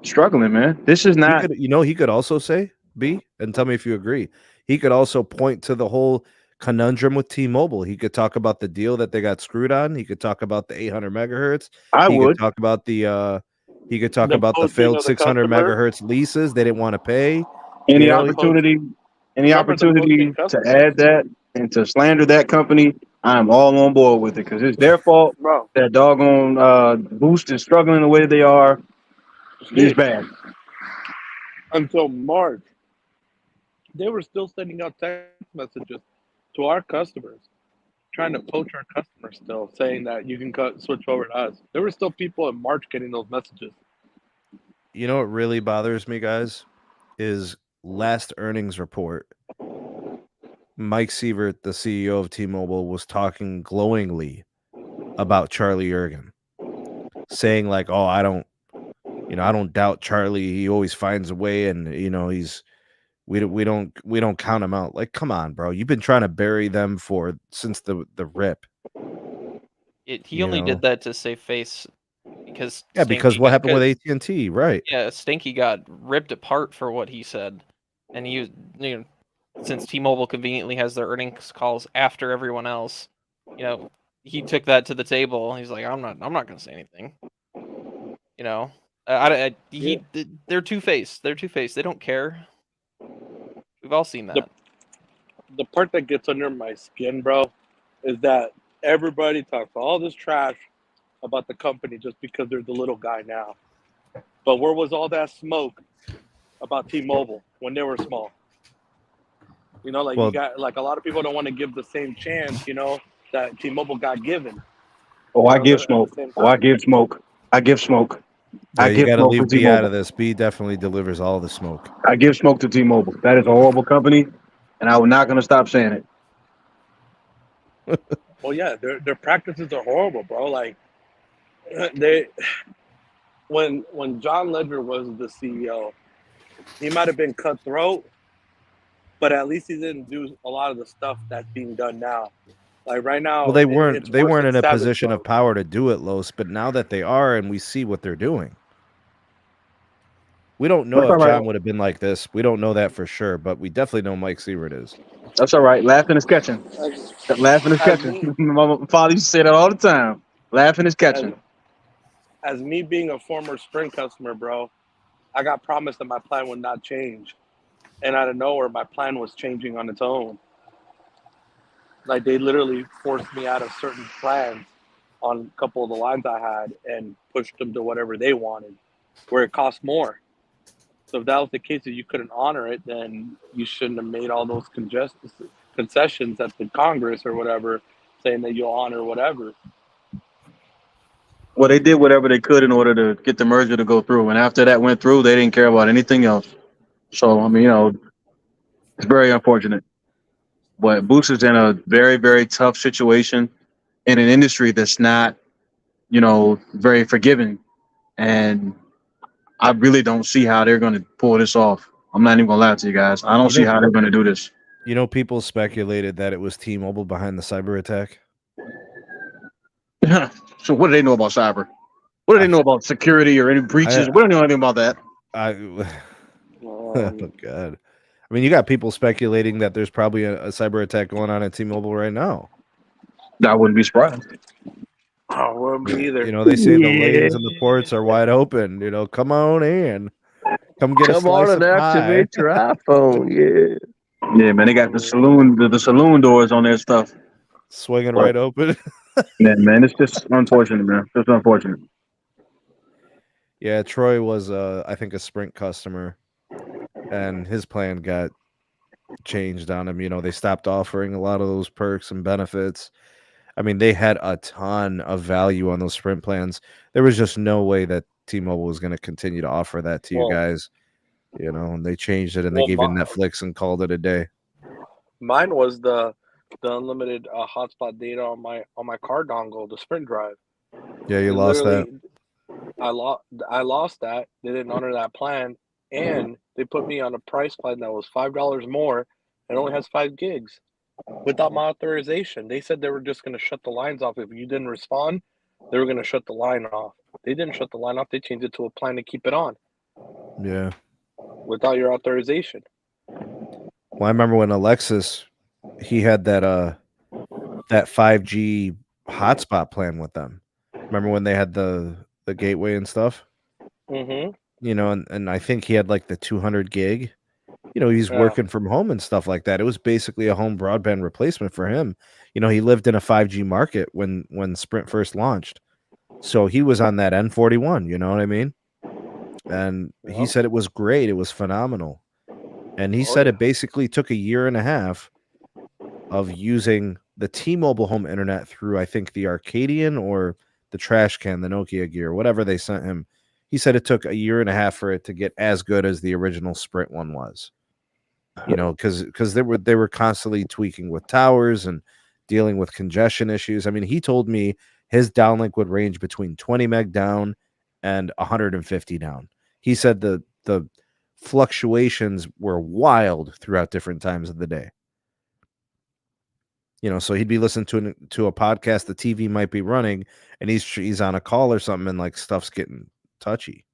Speaker 3: struggling, man. This is
Speaker 2: He
Speaker 3: not,
Speaker 2: could, he could also say, B, and tell me if you agree. He could also point to the whole conundrum with T-Mobile. He could talk about the deal that they got screwed on. He could talk about the 800 megahertz.
Speaker 3: I
Speaker 2: He could
Speaker 3: would.
Speaker 2: talk about
Speaker 8: the
Speaker 2: the
Speaker 8: poaching
Speaker 2: failed
Speaker 8: of the
Speaker 2: 600
Speaker 8: customer,
Speaker 2: mechahertz leases they didn't want to pay.
Speaker 3: Any
Speaker 8: the poach.
Speaker 3: opportunity, any
Speaker 8: Remember the poaching
Speaker 3: opportunity to
Speaker 8: customers,
Speaker 3: add that and to slander that company, I'm all on board with it because it's their fault.
Speaker 8: bro.
Speaker 3: That doggone boost is struggling the way they are. It's
Speaker 8: Nick,
Speaker 3: bad.
Speaker 8: until March, they were still sending out text messages to our customers, trying to poach our customers still, saying that you can switch over to us. There were still people in March getting those messages.
Speaker 2: You know what really bothers me, guys, is last earnings report. Mike Sievert, the CEO of T-Mobile, was talking glowingly about Charlie Ergen, saying like, "Oh, I don't doubt Charlie. He always finds a way, and we don't count him out." Like, come on, bro. You've been trying to bury them since the rip.
Speaker 6: He only did that to save face because
Speaker 2: because what happened with AT&T, right?
Speaker 6: Yeah, Stinky got ripped apart for what he said, and since T-Mobile conveniently has their earnings calls after everyone else, he took that to the table. He's like, I'm not going to say anything. They're two-faced. They're two-faced. They don't care. We've all seen that.
Speaker 8: The part that gets under my skin, bro, is that everybody talks all this trash about the company just because they're the little guy now. But where was all that smoke about T-Mobile when they were small? You got a lot of people don't want to give the same chance, that T-Mobile got given.
Speaker 3: I give smoke. I give smoke. I give smoke.
Speaker 2: Yeah, you got to leave B out of this. B definitely delivers all the smoke.
Speaker 3: I give smoke to T-Mobile. That is a horrible company, and I'm not going to stop saying
Speaker 8: it. Well, yeah, their practices are horrible, bro. Like they when John Ledger was the CEO, he might have been cutthroat, but at least he didn't do a lot of the stuff that's being done now. Like right now,
Speaker 2: Well, they
Speaker 8: it's
Speaker 2: weren't
Speaker 8: worse than
Speaker 2: in a
Speaker 8: Savage
Speaker 2: position of
Speaker 8: Mode.
Speaker 2: power to do it, Los, but now that they are and we see what they're doing. We don't know
Speaker 3: That's all
Speaker 2: if
Speaker 3: right.
Speaker 2: John would have been like this. We don't know that for sure, but we definitely know Mike Sievert is.
Speaker 3: That's all right. Laughing is catching. Laughing is
Speaker 8: As
Speaker 3: catching.
Speaker 8: me,
Speaker 3: My father used to say that all the time. Laughing is
Speaker 8: as,
Speaker 3: catching.
Speaker 8: as me being a former Sprint customer, bro, I got promised that my plan would not change, and out of nowhere, my plan was changing on its own. Like they literally forced me out of certain plans on a couple of the lines I had and pushed them to whatever they wanted, where it cost more. So if that was the case, that you couldn't honor it, then you shouldn't have made all those concessions at the Congress or whatever, saying that you'll honor whatever.
Speaker 3: Well, they did whatever they could in order to get the merger to go through, and after that went through, they didn't care about anything else. So I mean, it's very unfortunate. But Boost is in a very, very tough situation in an industry that's not, very forgiving. And I really don't see how they're going to pull this off. I'm not even going to lie to you guys. I don't see how they're going to do this.
Speaker 2: People speculated that it was T-Mobile behind the cyber attack.
Speaker 3: So what do they know about cyber? What do they know about security or any breaches? We don't know anything about that.
Speaker 2: Oh, God. I mean, you got people speculating that there's probably a cyber attack going on at T-Mobile right now.
Speaker 3: I wouldn't be surprised.
Speaker 8: I wouldn't be either.
Speaker 2: They say the lanes and the ports are wide open. Come on in. Come get a slice of pie.
Speaker 5: Activate your iPhone.
Speaker 3: Yeah, man, they got the saloon doors on their stuff.
Speaker 2: Swinging right open.
Speaker 3: Yeah, man, it's just unfortunate, man. It's unfortunate.
Speaker 2: Yeah, Troy was, I think, a Sprint customer, and his plan got changed on him. They stopped offering a lot of those perks and benefits. I mean, they had a ton of value on those Sprint plans. There was just no way that T-Mobile was going to continue to offer that to you guys. And they changed it and they gave you Netflix and called it a day.
Speaker 8: Mine was the unlimited hotspot data on my car dongle, the Sprint drive.
Speaker 2: Yeah, you lost that.
Speaker 8: I lost that. They didn't honor that plan, and they put me on a price plan that was $5 more and only has 5 gigs without my authorization. They said they were just going to shut the lines off if you didn't respond. They were going to shut the line off. They didn't shut the line off. They changed it to a plan to keep it on.
Speaker 2: Yeah.
Speaker 8: Without your authorization.
Speaker 2: Well, I remember when Alexis, he had that 5G hotspot plan with them. Remember when they had the gateway and stuff?
Speaker 8: Mm-hmm.
Speaker 2: And I think he had like the 200 gig. He's working from home and stuff like that. It was basically a home broadband replacement for him. He lived in a 5G market when Sprint first launched. So he was on that N41, you know what I mean? And he said it was great. It was phenomenal. And he said it basically took 1.5 years of using the T-Mobile home internet through, I think, the Arcadian or the trash can, the Nokia gear, whatever they sent him. He said it took 1.5 years for it to get as good as the original Sprint one was. Because they were constantly tweaking with towers and dealing with congestion issues. I mean, he told me his downlink would range between 20 meg down and 150 down. He said the fluctuations were wild throughout different times of the day. So he'd be listening to a podcast, the TV might be running, and he's on a call or something, and like stuff's getting touchy.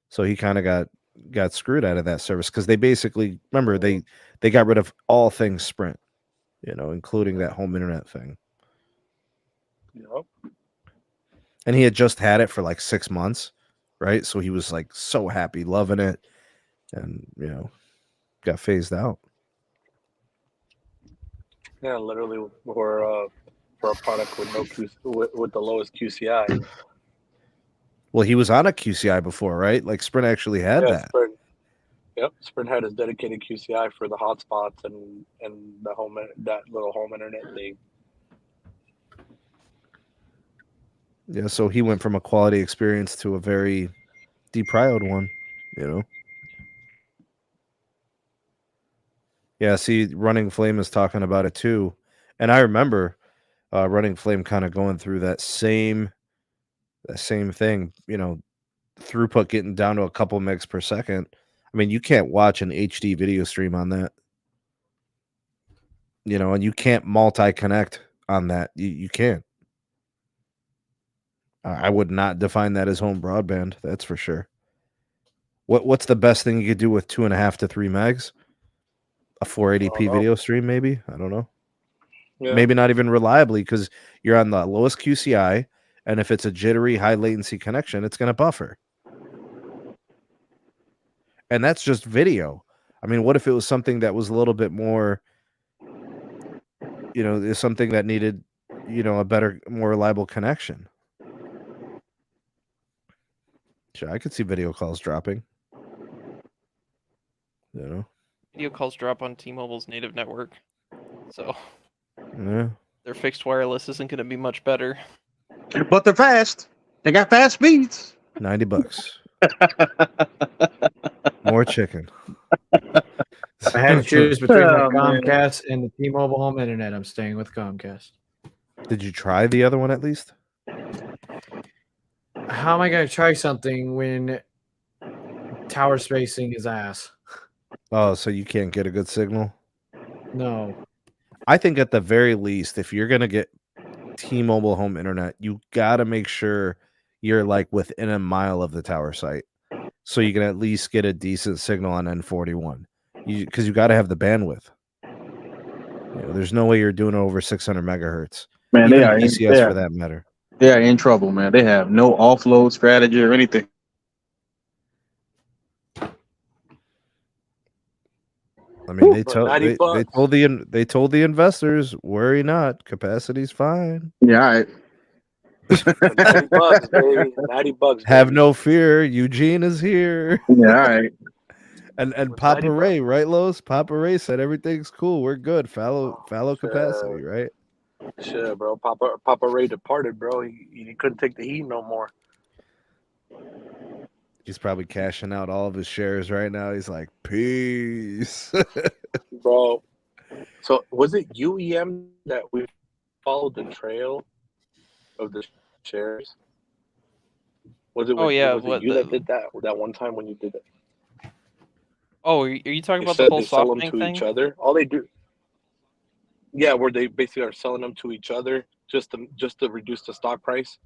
Speaker 2: So he kind of got screwed out of that service because they basically, remember, they got rid of all things Sprint, including that home internet thing.
Speaker 8: Yep.
Speaker 2: And he had just had it for like 6 months, right? So he was like so happy, loving it, and got phased out.
Speaker 8: Yeah, literally for a product with with the lowest QCI.
Speaker 2: Well, he was on a QCI before, right? Like Sprint actually had that.
Speaker 8: Sprint had his dedicated QCI for the hotspots and that little home internet thing.
Speaker 2: Yeah, so he went from a quality experience to a very deprioed one, Yeah, see, Running Flame is talking about it too. And I remember Running Flame kind of going through that same The same thing, throughput getting down to a couple megs per second. I mean, you can't watch an HD video stream on that. And you can't multi-connect on that. You can't. I would not define that as home broadband. That's for sure. What's the best thing you could do with 2.5 to 3 megs? A 480p video stream, maybe? I don't know. Yeah. Maybe not even reliably because you're on the lowest QCI, and if it's a jittery, high latency connection, it's going to buffer. And that's just video. I mean, what if it was something that was a little bit more, something that needed, a better, more reliable connection? Sure, I could see video calls dropping.
Speaker 6: Video calls drop on T-Mobile's native network. So
Speaker 2: yeah,
Speaker 6: their fixed wireless isn't going to be much better.
Speaker 3: But they're fast. They got fast speeds.
Speaker 2: $90. More chicken.
Speaker 9: I had to choose between my Comcast and the T-Mobile Home Internet. I'm staying with Comcast.
Speaker 2: Did you try the other one at least?
Speaker 9: How am I going to try something when tower spacing is ass?
Speaker 2: Oh, so you can't get a good signal?
Speaker 9: No.
Speaker 2: I think at the very least, if you're going to get T-Mobile Home Internet, you got to make sure you're like within a mile of the tower site so you can at least get a decent signal on N41 because you got to have the bandwidth. There's no way you're doing it over 600 megahertz.
Speaker 3: Man,
Speaker 2: even
Speaker 3: they are
Speaker 2: DCS for that matter.
Speaker 3: They are in trouble, man. They have no offload strategy or anything.
Speaker 2: I mean, they told the investors, worry not, capacity's fine.
Speaker 3: Yeah, all right.
Speaker 8: $90, baby. $90.
Speaker 2: Have no fear, Eugene is here.
Speaker 3: Yeah, all right.
Speaker 2: And Papa Ray, right, Lois? Papa Ray said everything's cool. We're good. Fallow capacity, right?
Speaker 8: Shit, bro. Papa Ray departed, bro. He couldn't take the heat no more.
Speaker 2: He's probably cashing out all of his shares right now. He's like, peace.
Speaker 8: Bro. So was it UEM that we followed the trail of the shares? Was it? You that did that one time when you did it?
Speaker 6: Oh, are you talking about the whole SoftBank thing?
Speaker 8: Each other. All they do. Yeah, where they basically are selling them to each other just to reduce the stock price.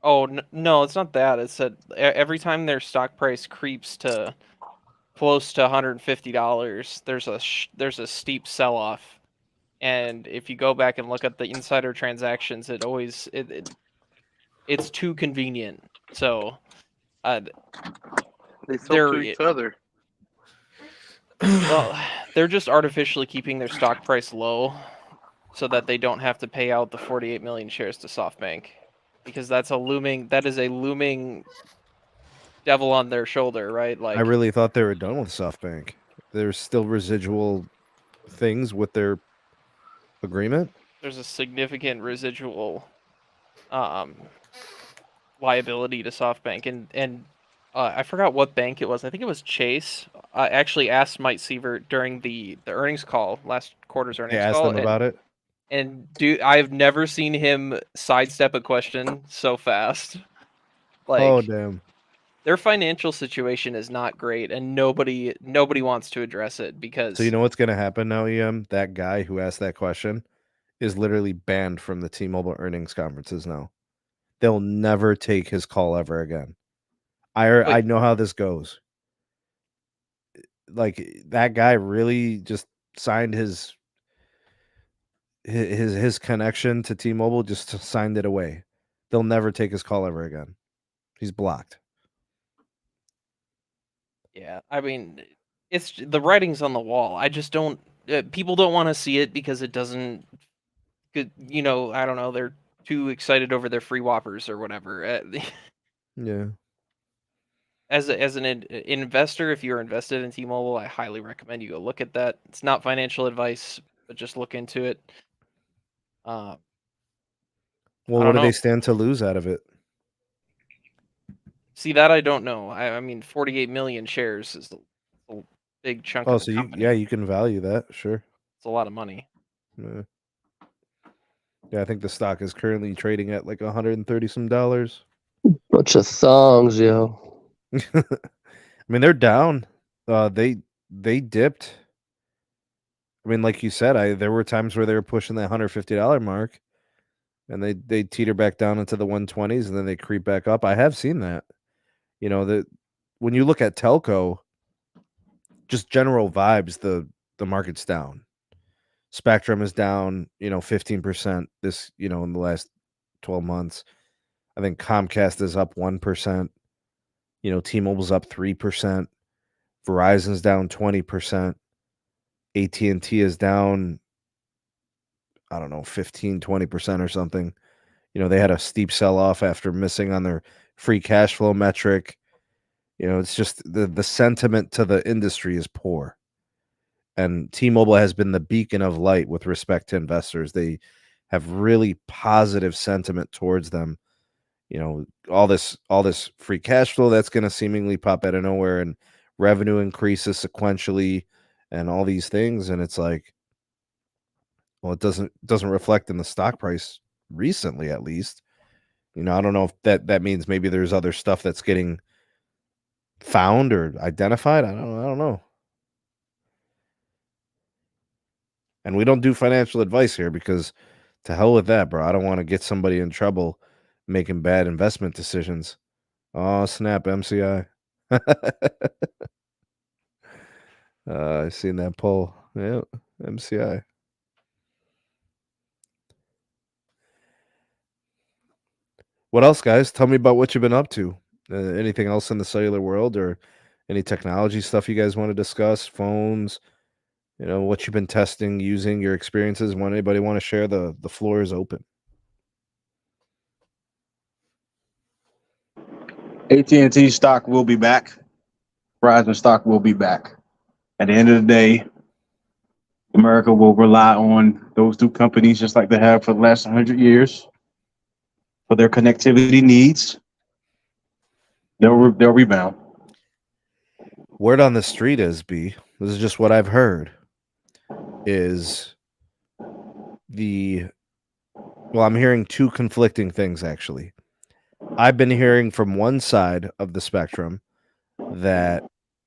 Speaker 6: Oh no, it's not that. It's that every time their stock price creeps to close to $150, there's a steep sell off, and if you go back and look at the insider transactions, it's too convenient. So
Speaker 8: they sell to each other.
Speaker 6: Well, they're just artificially keeping their stock price low so that they don't have to pay out the 48 million shares to SoftBank. Because that is a looming devil on their shoulder, right? Like,
Speaker 2: I really thought they were done with SoftBank. There's still residual things with their agreement.
Speaker 6: There's a significant residual liability to SoftBank, and I forgot what bank it was. I think it was Chase. I actually asked Mike Sievert during the earnings call, last quarter's earnings call.
Speaker 2: Asked them about it.
Speaker 6: And dude, I've never seen him sidestep a question so fast. Like,
Speaker 2: oh damn,
Speaker 6: their financial situation is not great, and nobody wants to address it because.
Speaker 2: So you know what's going to happen now, EM? That guy who asked that question is literally banned from the T-Mobile earnings conferences now. They'll never take his call ever again. I know how this goes. Like, that guy really just signed his connection to T-Mobile, just signed it away. They'll never take his call ever again. He's blocked.
Speaker 6: Yeah, I mean, it's the writing's on the wall. I just don't. People don't want to see it because it doesn't. I don't know. They're too excited over their free whoppers or whatever.
Speaker 2: Yeah.
Speaker 6: As an investor, if you're invested in T-Mobile, I highly recommend you go look at that. It's not financial advice, but just look into it.
Speaker 2: Well, what do they stand to lose out of it?
Speaker 6: See, that I don't know. I mean, 48 million shares is a big chunk.
Speaker 2: Oh, so you can value that, sure.
Speaker 6: It's a lot of money.
Speaker 2: Yeah, I think the stock is currently trading at like $130 some.
Speaker 5: Bunch of thongs, yo.
Speaker 2: I mean, they're down. They dipped. I mean, like you said, there were times where they were pushing that $150 mark, and they teeter back down into the 120s, and then they creep back up. I have seen that. You know, when you look at telco, just general vibes, the market's down. Spectrum is down, 15% this, in the last 12 months. I think Comcast is up 1%. T-Mobile's up 3%. Verizon's down 20%. AT&T is down, I don't know, 15, 20% or something. They had a steep sell-off after missing on their free cash flow metric. It's just the sentiment to the industry is poor. And T-Mobile has been the beacon of light with respect to investors. They have really positive sentiment towards them. All this free cash flow that's going to seemingly pop out of nowhere, and revenue increases sequentially, and all these things. And it's like, well, it doesn't reflect in the stock price recently, at least. I don't know if that means maybe there's other stuff that's getting found or identified. I don't know. And we don't do financial advice here, because to hell with that, bro. I don't want to get somebody in trouble making bad investment decisions. Oh, snap, MCI. I've seen that poll. Yeah, MCI. What else, guys? Tell me about what you've been up to. Anything else in the cellular world, or any technology stuff you guys want to discuss? Phones, what you've been testing, using, your experiences. When anybody want to share, the floor is open.
Speaker 3: AT&T stock will be back. Verizon stock will be back. At the end of the day, America will rely on those two companies just like they have for the last 100 years for their connectivity needs. They'll rebound.
Speaker 2: Word on the street is, B, this is just what I've heard, is I'm hearing two conflicting things, actually. I've been hearing from one side of the spectrum that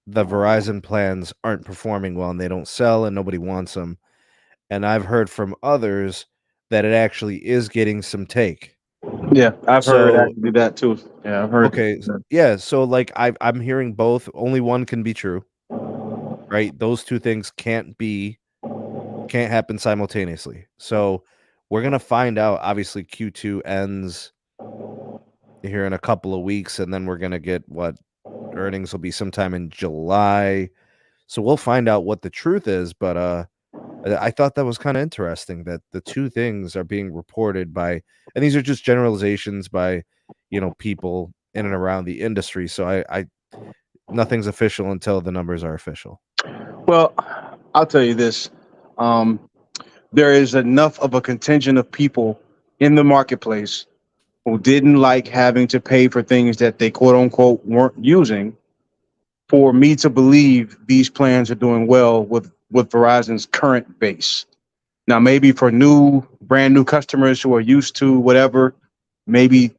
Speaker 2: the Verizon plans aren't performing well and they don't sell and nobody wants them. And I've heard from others that it actually is getting some take.
Speaker 3: Yeah, I've heard actually that too. Yeah, I've heard.
Speaker 2: Okay, yeah, so like I'm hearing both. Only one can be true, right? Those two things can't happen simultaneously. So we're gonna find out. Obviously, Q2 ends here in a couple of weeks, and then we're gonna get what earnings will be sometime in July. So we'll find out what the truth is. But I thought that was kind of interesting that the two things are being reported by, and these are just generalizations by, people in and around the industry. So I nothing's official until the numbers are official.
Speaker 3: Well, I'll tell you this. There is enough of a contingent of people in the marketplace who didn't like having to pay for things that they quote unquote weren't using for me to believe these plans are doing well with Verizon's current base. Now, maybe for brand new customers who are used to whatever, maybe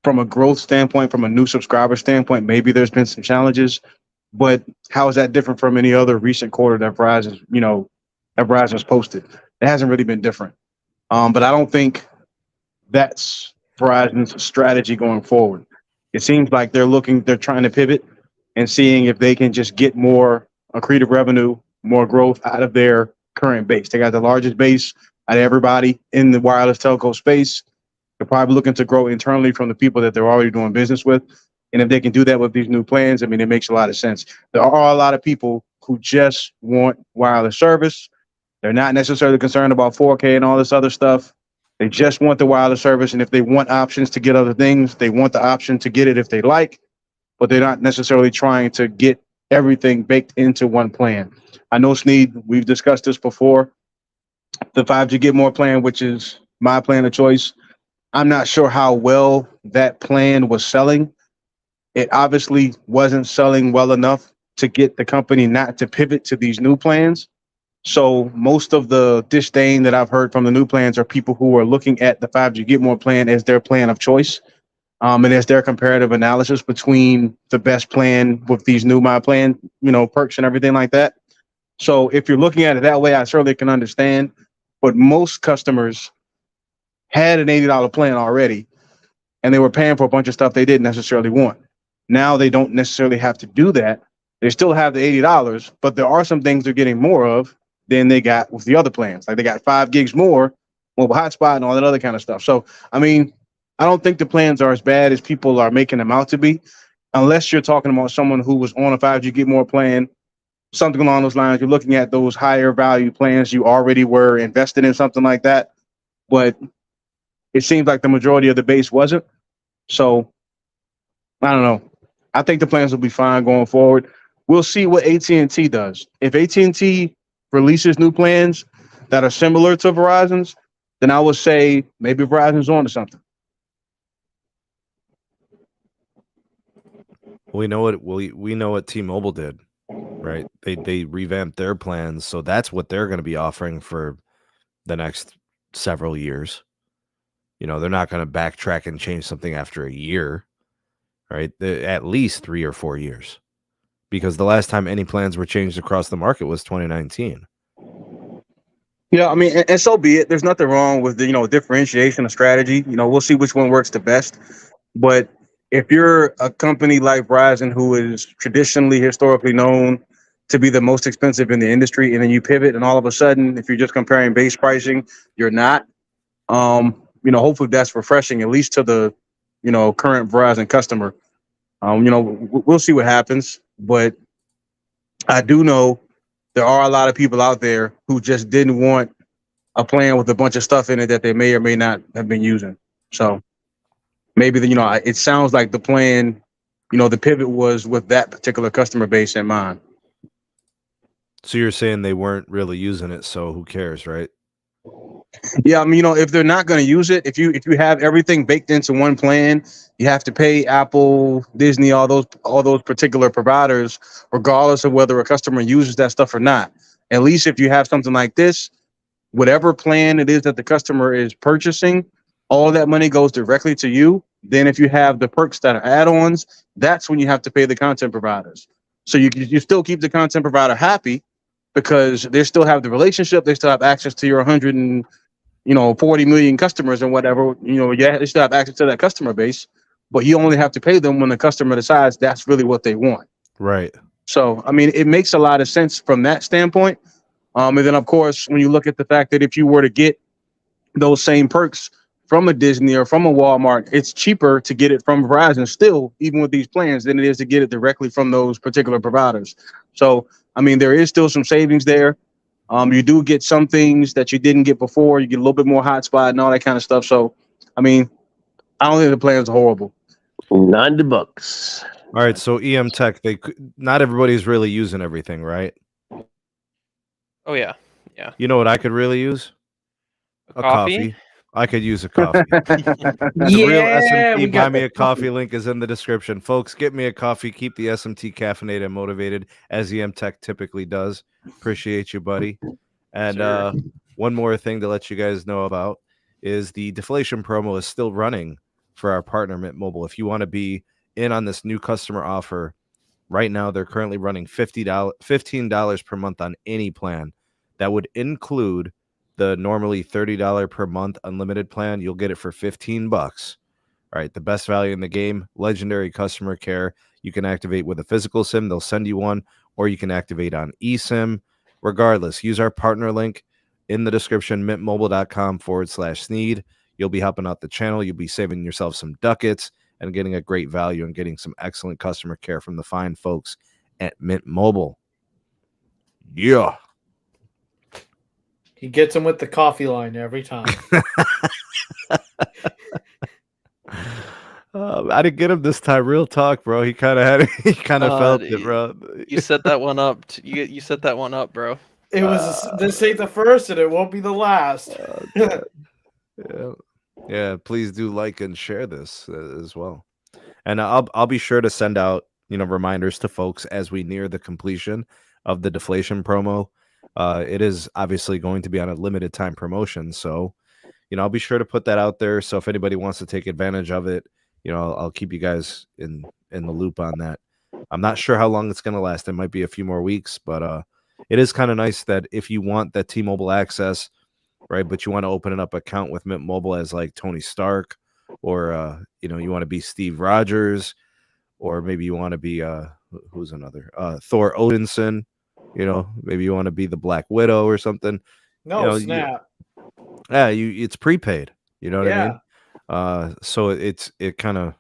Speaker 3: from a growth standpoint, from a new subscriber standpoint, maybe there's been some challenges, but how is that different from any other recent quarter that Verizon's posted? It hasn't really been different. But I don't think that's Verizon's strategy going forward. It seems like they're trying to pivot and seeing if they can just get more accretive revenue, more growth out of their current base. They got the largest base out of everybody in the wireless telco space. They're probably looking to grow internally from the people that they're already doing business with. And if they can do that with these new plans, I mean, it makes a lot of sense. There are a lot of people who just want wireless service. They're not necessarily concerned about 4K and all this other stuff. They just want the wireless service. And if they want options to get other things, they want the option to get it if they like, but they're not necessarily trying to get everything baked into one plan. I know, Sneed, we've discussed this before. The 5G Get More plan, which is my plan of choice, I'm not sure how well that plan was selling. It obviously wasn't selling well enough to get the company not to pivot to these new plans. So most of the disdain that I've heard from the new plans are people who are looking at the 5G Get More plan as their plan of choice. And it's their comparative analysis between the best plan with these new My Plan, perks and everything like that. So if you're looking at it that way, I certainly can understand. But most customers had an $80 plan already, and they were paying for a bunch of stuff they didn't necessarily want. Now they don't necessarily have to do that. They still have the $80, but there are some things they're getting more of than they got with the other plans. Like they got 5 gigs more, mobile hotspot, and all that other kind of stuff. So, I mean, I don't think the plans are as bad as people are making them out to be, unless you're talking about someone who was on a 5G Get More plan, something along those lines. You're looking at those higher value plans. You already were invested in something like that, but it seems like the majority of the base wasn't. So, I don't know. I think the plans will be fine going forward. We'll see what AT&T does. If AT&T releases new plans that are similar to Verizon's, then I would say maybe Verizon's on to something.
Speaker 2: We know what T-Mobile did, right? They revamped their plans, so that's what they're going to be offering for the next several years. They're not going to backtrack and change something after a year, right? At least 3 or 4 years, because the last time any plans were changed across the market was 2019.
Speaker 3: Yeah, I mean, and so be it. There's nothing wrong with the differentiation of strategy. We'll see which one works the best. But if you're a company like Verizon, who is traditionally, historically known to be the most expensive in the industry, and then you pivot, and all of a sudden, if you're just comparing base pricing, you're not. Hopefully that's refreshing, at least to the, current Verizon customer. We'll see what happens, but I do know there are a lot of people out there who just didn't want a plan with a bunch of stuff in it that they may or may not have been using. So maybe it sounds like the plan, the pivot was with that particular customer base in mind.
Speaker 2: So you're saying they weren't really using it, so who cares, right?
Speaker 3: Yeah, I mean, if they're not going to use it, if you have everything baked into one plan, you have to pay Apple, Disney, all those particular providers, regardless of whether a customer uses that stuff or not. At least if you have something like this, whatever plan it is that the customer is purchasing, all that money goes directly to you. Then if you have the perks that are add-ons, that's when you have to pay the content providers. So you still keep the content provider happy because they still have the relationship. They still have access to your 140 million customers and whatever. They still have access to that customer base, but you only have to pay them when the customer decides that's really what they want.
Speaker 2: Right.
Speaker 3: So, I mean, it makes a lot of sense from that standpoint. And then, of course, when you look at the fact that if you were to get those same perks from a Disney or from a Walmart, it's cheaper to get it from Verizon still, even with these plans, than it is to get it directly from those particular providers. So, I mean, there is still some savings there. You do get some things that you didn't get before. You get a little bit more hotspot and all that kind of stuff. So, I mean, I don't think the plans are horrible.
Speaker 5: $90.
Speaker 2: All right, so EM Tech, not everybody's really using everything, right?
Speaker 6: Oh yeah.
Speaker 2: You know what I could really use? A coffee. I could use a coffee. The real SMT Buy Me a Coffee link is in the description. Folks, get me a coffee. Keep the SMT caffeinated and motivated, as EM Tech typically does. Appreciate you, buddy. And one more thing to let you guys know about is the deflation promo is still running for our partner, Mint Mobile. If you want to be in on this new customer offer, right now they're currently running $15 per month on any plan. That would include the normally $30 per month unlimited plan. You'll get it for $15. All right, the best value in the game, legendary customer care. You can activate with a physical SIM. They'll send you one, or you can activate on eSIM. Regardless, use our partner link in the description, mintmobile.com/Sneed. You'll be helping out the channel. You'll be saving yourself some ducats and getting a great value and getting some excellent customer care from the fine folks at Mint Mobile. Yeah.
Speaker 9: He gets him with the coffee line every time.
Speaker 2: I didn't get him this time. Real talk, bro. He kind of had it. He kind of felt it, bro.
Speaker 6: You set that one up. You set that one up, bro.
Speaker 9: It was this ain't the first, and it won't be the last.
Speaker 2: Yeah. Please do like and share this as well, and I'll be sure to send out reminders to folks as we near the completion of the deflation promo. It is obviously going to be on a limited time promotion, so I'll be sure to put that out there. So if anybody wants to take advantage of it, I'll keep you guys in the loop on that. I'm not sure how long it's going to last. It might be a few more weeks, but it is kind of nice that if you want that T-Mobile access, right, but you want to open an up account with Mint Mobile as like Tony Stark, or you want to be Steve Rogers, or maybe you want to be who's another Thor Odinson, maybe you want to be the Black Widow or something.
Speaker 9: No, snap.
Speaker 2: It's prepaid. You know what I
Speaker 9: Yeah.
Speaker 2: mean? So it kind of,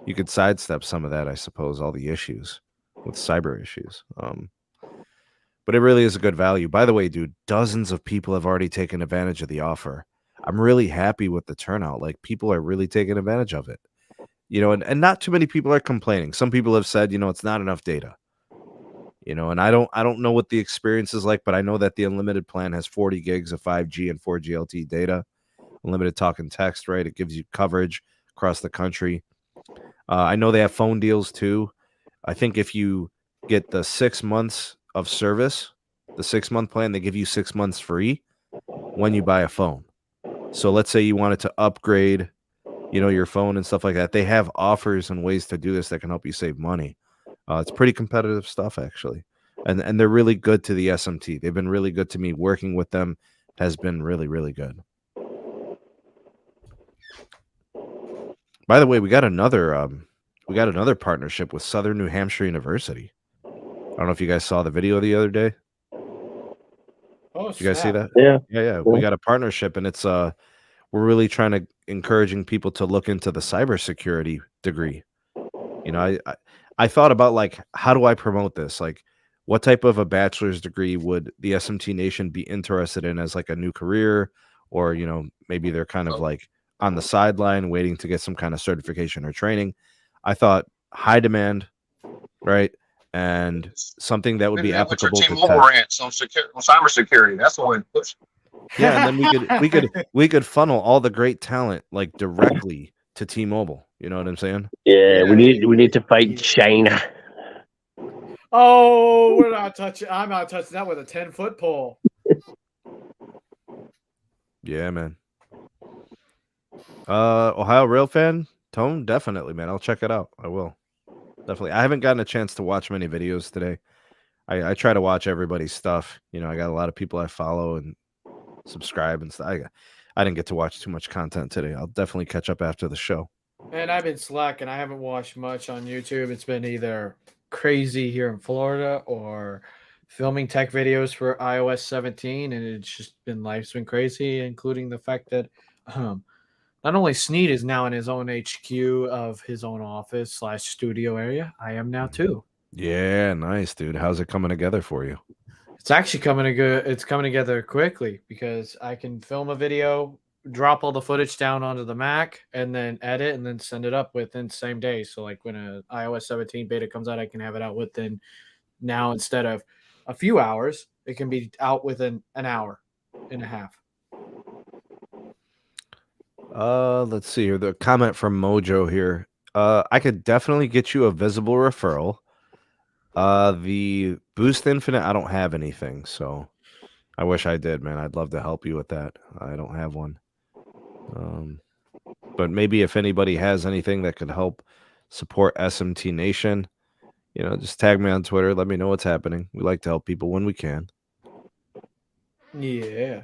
Speaker 2: you could sidestep some of that, I suppose, all the issues with cyber issues. But it really is a good value. By the way, dude, dozens of people have already taken advantage of the offer. I'm really happy with the turnout. Like, people are really taking advantage of it. And not too many people are complaining. Some people have said, it's not enough data. And I don't know what the experience is like, but I know that the unlimited plan has 40 gigs of 5G and 4G LTE data, unlimited talk and text, right? It gives you coverage across the country. I know they have phone deals too. I think if you get the 6 months of service, the 6-month plan, they give you 6 months free when you buy a phone. So let's say you wanted to upgrade, your phone and stuff like that. They have offers and ways to do this that can help you save money. It's pretty competitive stuff, actually. And they're really good to the SMT. They've been really good to me. Working with them has been really, really good. By the way, we got another partnership with Southern New Hampshire University. I don't know if you guys saw the video the other day.
Speaker 9: Oh,
Speaker 2: did you guys see that?
Speaker 5: Yeah.
Speaker 2: We got a partnership, and it's we're really trying to encouraging people to look into the cybersecurity degree. I thought about, like, how do I promote this? Like, what type of a bachelor's degree would the SMT Nation be interested in as like a new career, or maybe they're kind of like on the sideline waiting to get some kind of certification or training. I thought high demand, right? And something that would be applicable to
Speaker 4: T-Mobile rants on cybersecurity. That's what we push.
Speaker 2: Yeah, and then we could funnel all the great talent like directly to T-Mobile. You know what I'm saying?
Speaker 5: Yeah, we need to fight China.
Speaker 9: Oh, we're not touching. I'm not touching that with a 10-foot pole.
Speaker 2: Yeah, man. Ohio Railfan Tone, definitely, man. I'll check it out. I will. Definitely. I haven't gotten a chance to watch many videos today. I try to watch everybody's stuff. I got a lot of people I follow and subscribe and stuff. I didn't get to watch too much content today. I'll definitely catch up after the show.
Speaker 9: And I've been slacking. I haven't watched much on YouTube. It's been either crazy here in Florida or filming tech videos for iOS 17, and it's just been life's been crazy, including the fact that not only Sneed is now in his own HQ of his own office / studio area, I am now too.
Speaker 2: Yeah, nice, dude. How's it coming together for you?
Speaker 9: It's actually coming together quickly because I can film a video, drop all the footage down onto the Mac, and then edit and then send it up within the same day. So like when a iOS 17 beta comes out, I can have it out within, now instead of a few hours, it can be out within an hour and a half.
Speaker 2: Let's see here. The comment from Mojo here. I could definitely get you a visible referral. The Boost Infinite, I don't have anything, so I wish I did, man. I'd love to help you with that. I don't have one. But maybe if anybody has anything that could help support SMT Nation, just tag me on Twitter. Let me know what's happening. We like to help people when we can.
Speaker 9: Yeah.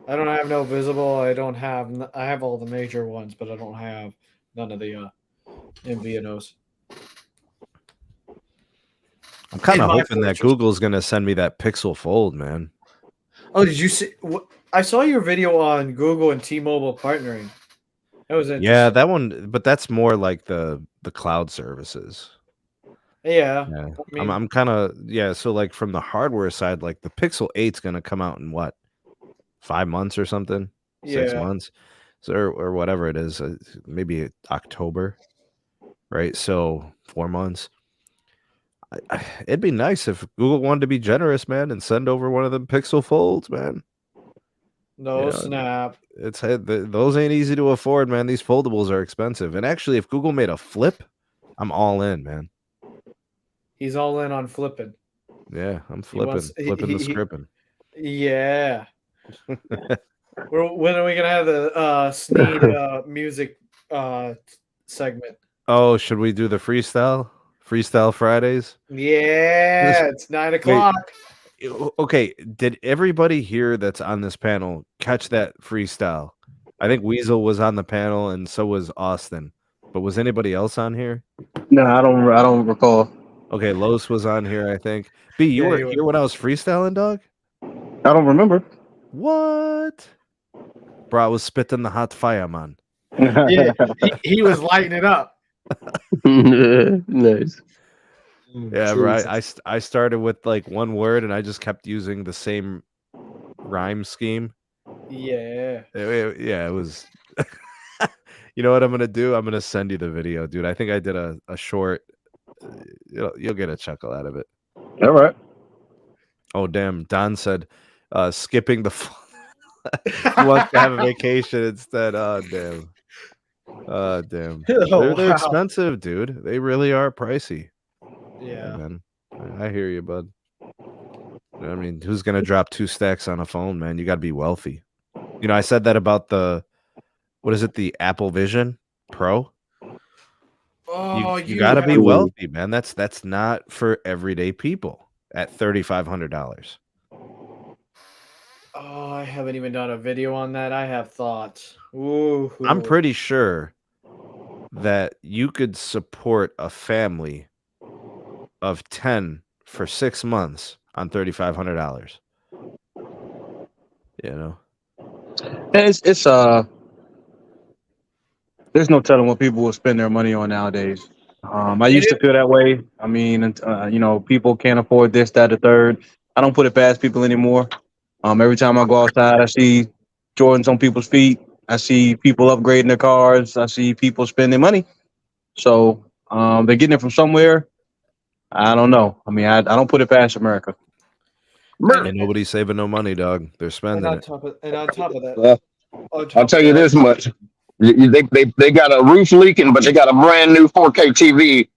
Speaker 9: I don't have no visible. I have all the major ones, but I don't have none of the MVNOs.
Speaker 2: I'm kind of hoping that Google's going to send me that Pixel Fold, man.
Speaker 9: Oh, did you see? I saw your video on Google and T-Mobile partnering. That was interesting.
Speaker 2: Yeah, that one, but that's more like the cloud services.
Speaker 9: Yeah.
Speaker 2: I mean, I'm kind of, so like from the hardware side, like the Pixel 8's going to come out in what, 5 months or something? 6 months? So, or whatever it is, maybe October, right? So 4 months. It'd be nice if Google wanted to be generous, man, and send over one of them Pixel Folds, man.
Speaker 9: No snap.
Speaker 2: Those ain't easy to afford, man. These foldables are expensive. And actually, if Google made a flip, I'm all in, man.
Speaker 9: He's all in on flipping.
Speaker 2: Yeah, I'm flipping the scripting.
Speaker 9: Yeah. When are we gonna have the Sneed music segment.
Speaker 2: Oh, should we do the freestyle? Freestyle Fridays?
Speaker 9: Yeah, it's 9
Speaker 2: Wait,
Speaker 9: o'clock.
Speaker 2: okay, did everybody here that's on this panel catch that freestyle? I think Weasel was on the panel and so was Austin. But was anybody else on here?
Speaker 3: No, I don't recall.
Speaker 2: Okay, Los was on here, I think. B, you
Speaker 9: Yeah,
Speaker 2: were
Speaker 9: he was.
Speaker 2: here when I was freestyling, dog?
Speaker 3: I don't remember.
Speaker 2: What? Bro, I was spitting the hot fire, man.
Speaker 9: Yeah, he was lighting it up.
Speaker 5: Nice.
Speaker 2: Yeah, bro. I started with like one word and I just kept using the same rhyme scheme.
Speaker 9: Yeah.
Speaker 2: Yeah, it was. You know what I'm gonna do? I'm gonna send you the video, dude. I think I did a short. You'll get a chuckle out of it.
Speaker 3: All right.
Speaker 2: Oh damn! Don said, skipping the. He wants to have a vacation instead. Oh damn. Damn.
Speaker 9: Oh,
Speaker 2: They're
Speaker 9: wow.
Speaker 2: expensive, dude. They really are pricey.
Speaker 9: Yeah.
Speaker 2: Man. I hear you, bud. I mean, who's gonna drop 2 stacks on a phone, man? You got to be wealthy. You know, I said that about the, what is it, the Apple Vision Pro?
Speaker 9: Oh,
Speaker 2: You got to be wealthy, man. That's not for everyday people at $3,500.
Speaker 9: Oh, I haven't even done a video on that. I have thoughts. Ooh.
Speaker 2: I'm pretty sure that you could support a family of 10 for 6 months on $3,500. You know?
Speaker 3: It's there's no telling what people will spend their money on nowadays. I used to feel that way. I mean, you know, people can't afford this, that, or third. I don't put it past people anymore. Every time I go outside, I see Jordans on people's feet. I see people upgrading their cars. I see people spending money. So they're getting it from somewhere. I don't know. I mean, I don't put it past America.
Speaker 2: Ain't nobody saving no money, dog. They're
Speaker 9: And
Speaker 2: spending
Speaker 9: on
Speaker 2: it.
Speaker 9: top of that,
Speaker 4: Well,
Speaker 9: on top
Speaker 4: I'll tell
Speaker 9: of
Speaker 4: you
Speaker 9: that-
Speaker 4: this much: they got a roof leaking, but they got a brand new 4K TV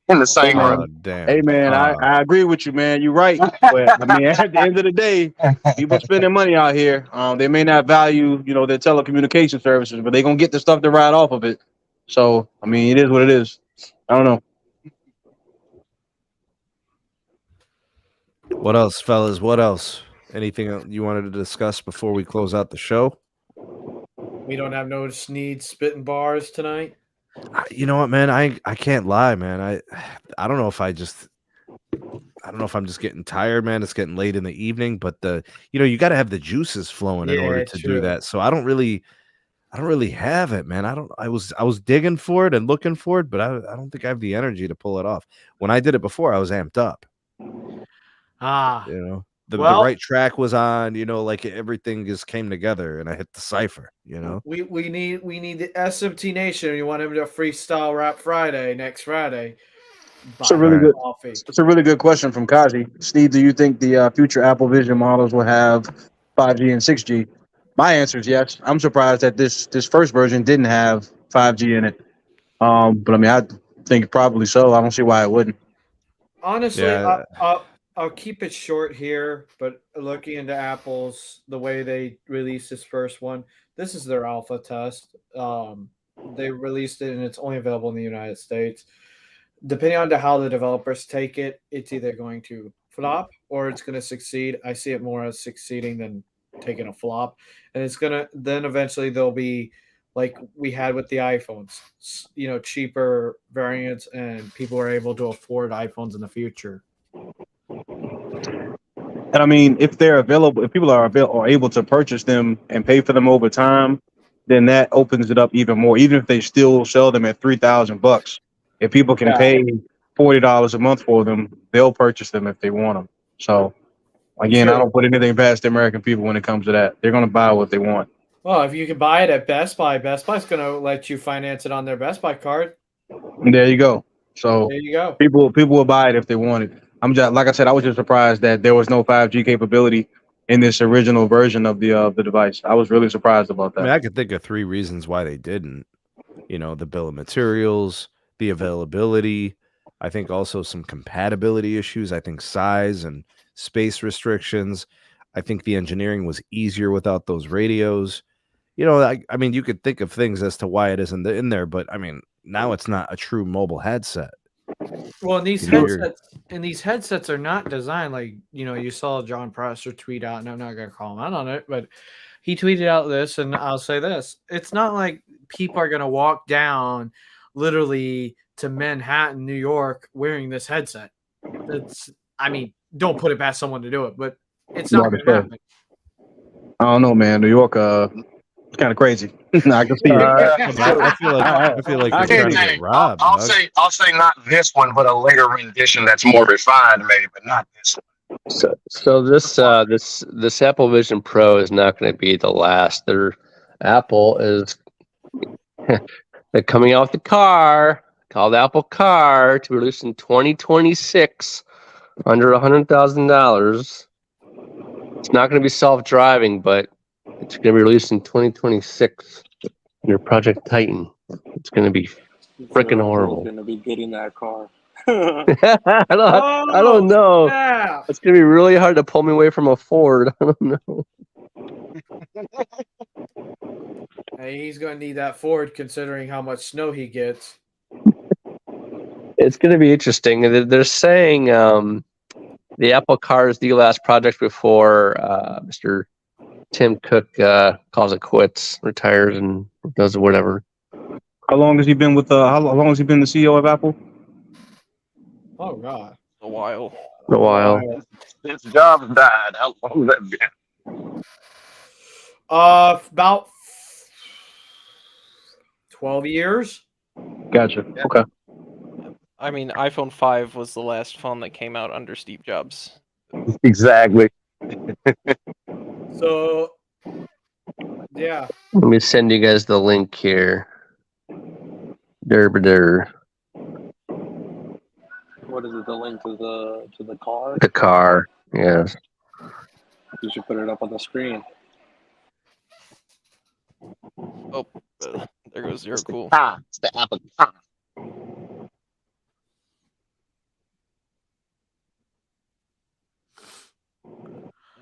Speaker 4: in the same
Speaker 3: Hey,
Speaker 4: room.
Speaker 2: Oh, damn.
Speaker 3: Hey man, I agree with you, man. You're right. But I mean, at the end of the day, people spending money out here. They may not value, you know, their telecommunication services, but they're gonna get the stuff to ride off of it. So I mean, it is what it is. I don't know.
Speaker 2: What else, fellas? What else? Anything you wanted to discuss before we close out the show?
Speaker 9: we don't have no Sneed spitting bars tonight.
Speaker 2: You know what, man? I can't lie, man. I don't know if I don't know if I'm just getting tired, man. It's getting late in the evening, but you got to have the juices flowing in order to do that. So I don't really have it, man. I was digging for it and looking for it, but I don't think I have the energy to pull it off. When I did it before, I was amped up. You know, the right track was on, you know, like everything just came together and I hit the cipher, you know.
Speaker 9: We need the SMT Nation. You want him to freestyle rap Friday next Friday.
Speaker 3: It's a really good question from Kazi. Steve, do you think the future Apple Vision models will have 5G and 6G? My answer is yes. I'm surprised that this first version didn't have 5G in it. But I mean, I think probably so. I don't see why it wouldn't.
Speaker 9: Honestly, I'll keep it short here, but looking into Apple's, the way they released this first one, this is their alpha test. They released it and it's only available in the United States. Depending on how the developers take it, it's either going to flop or it's going to succeed. I see it more as succeeding than taking a flop. And it's going to, then eventually there'll be, like we had with the iPhones, you know, cheaper variants and people are able to afford iPhones in the future.
Speaker 3: And I mean, if they're available, if people are able to purchase them and pay for them over time, then that opens it up even more. Even if they still sell them at $3,000, if people can pay $40 a month for them, they'll purchase them if they want them. So, again, I don't put anything past the American people when it comes to that. They're going to buy what they want.
Speaker 9: Well, if you can buy it at Best Buy, Best Buy's going to let you finance it on their Best Buy card.
Speaker 3: And there you go. So
Speaker 9: there you go.
Speaker 3: People will buy it if they want it. I'm just, like I said, I was just surprised that there was no 5G capability in this original version of the device. I was really surprised about that.
Speaker 2: I mean, I could think of 3 reasons why they didn't. You know, the bill of materials, the availability. I think also some compatibility issues. I think size and space restrictions. I think the engineering was easier without those radios. You know, I mean, you could think of things as to why it isn't in there, but I mean, now it's not a true mobile headset.
Speaker 9: Well, and these
Speaker 2: You know, you're-
Speaker 9: headsets are not designed like, you saw John Prosser tweet out, and I'm not gonna call him out on it, but he tweeted out this, and I'll say this: it's not like people are gonna walk down literally to Manhattan, New York, wearing this headset. Don't put it past someone to do it, but it's not gonna happen.
Speaker 3: I don't know, man. New York, it's kind of crazy. I can see it.
Speaker 2: I feel like you're trying to get robbed.
Speaker 4: I'll
Speaker 2: Doug.
Speaker 4: say not this one, but a later rendition that's more refined, maybe, but not this one.
Speaker 5: So this Apple Vision Pro is not going to be the last. Apple is they're coming out with the car called Apple Car to be released in 2026, under $100,000. It's not going to be self-driving, but it's going to be released in 2026 under Project Titan. It's going to be freaking horrible.
Speaker 8: Going to be getting that car.
Speaker 5: I don't know.
Speaker 9: Yeah.
Speaker 5: It's going to be really hard to pull me away from a Ford. I don't know.
Speaker 9: Hey, he's going to need that Ford considering how much snow he gets.
Speaker 5: It's going to be interesting. They're saying the Apple Car is the last project before Mr. Tim Cook calls it quits, retires, and does whatever.
Speaker 3: How long has he been with how long has he been the CEO of Apple?
Speaker 9: Oh God,
Speaker 6: A while.
Speaker 5: A while.
Speaker 4: Since Jobs died, how long has that been?
Speaker 9: About 12 years.
Speaker 3: Gotcha. Okay.
Speaker 6: I mean, iPhone 5 was the last phone that came out under Steve Jobs.
Speaker 4: Exactly.
Speaker 9: So, yeah.
Speaker 5: Let me send you guys the link here. Derbider.
Speaker 8: What is it? The link to the car?
Speaker 5: The car. Yes.
Speaker 8: You should put it up on the screen.
Speaker 6: Oh, there goes Zero Cool.
Speaker 4: It's the Apple Car.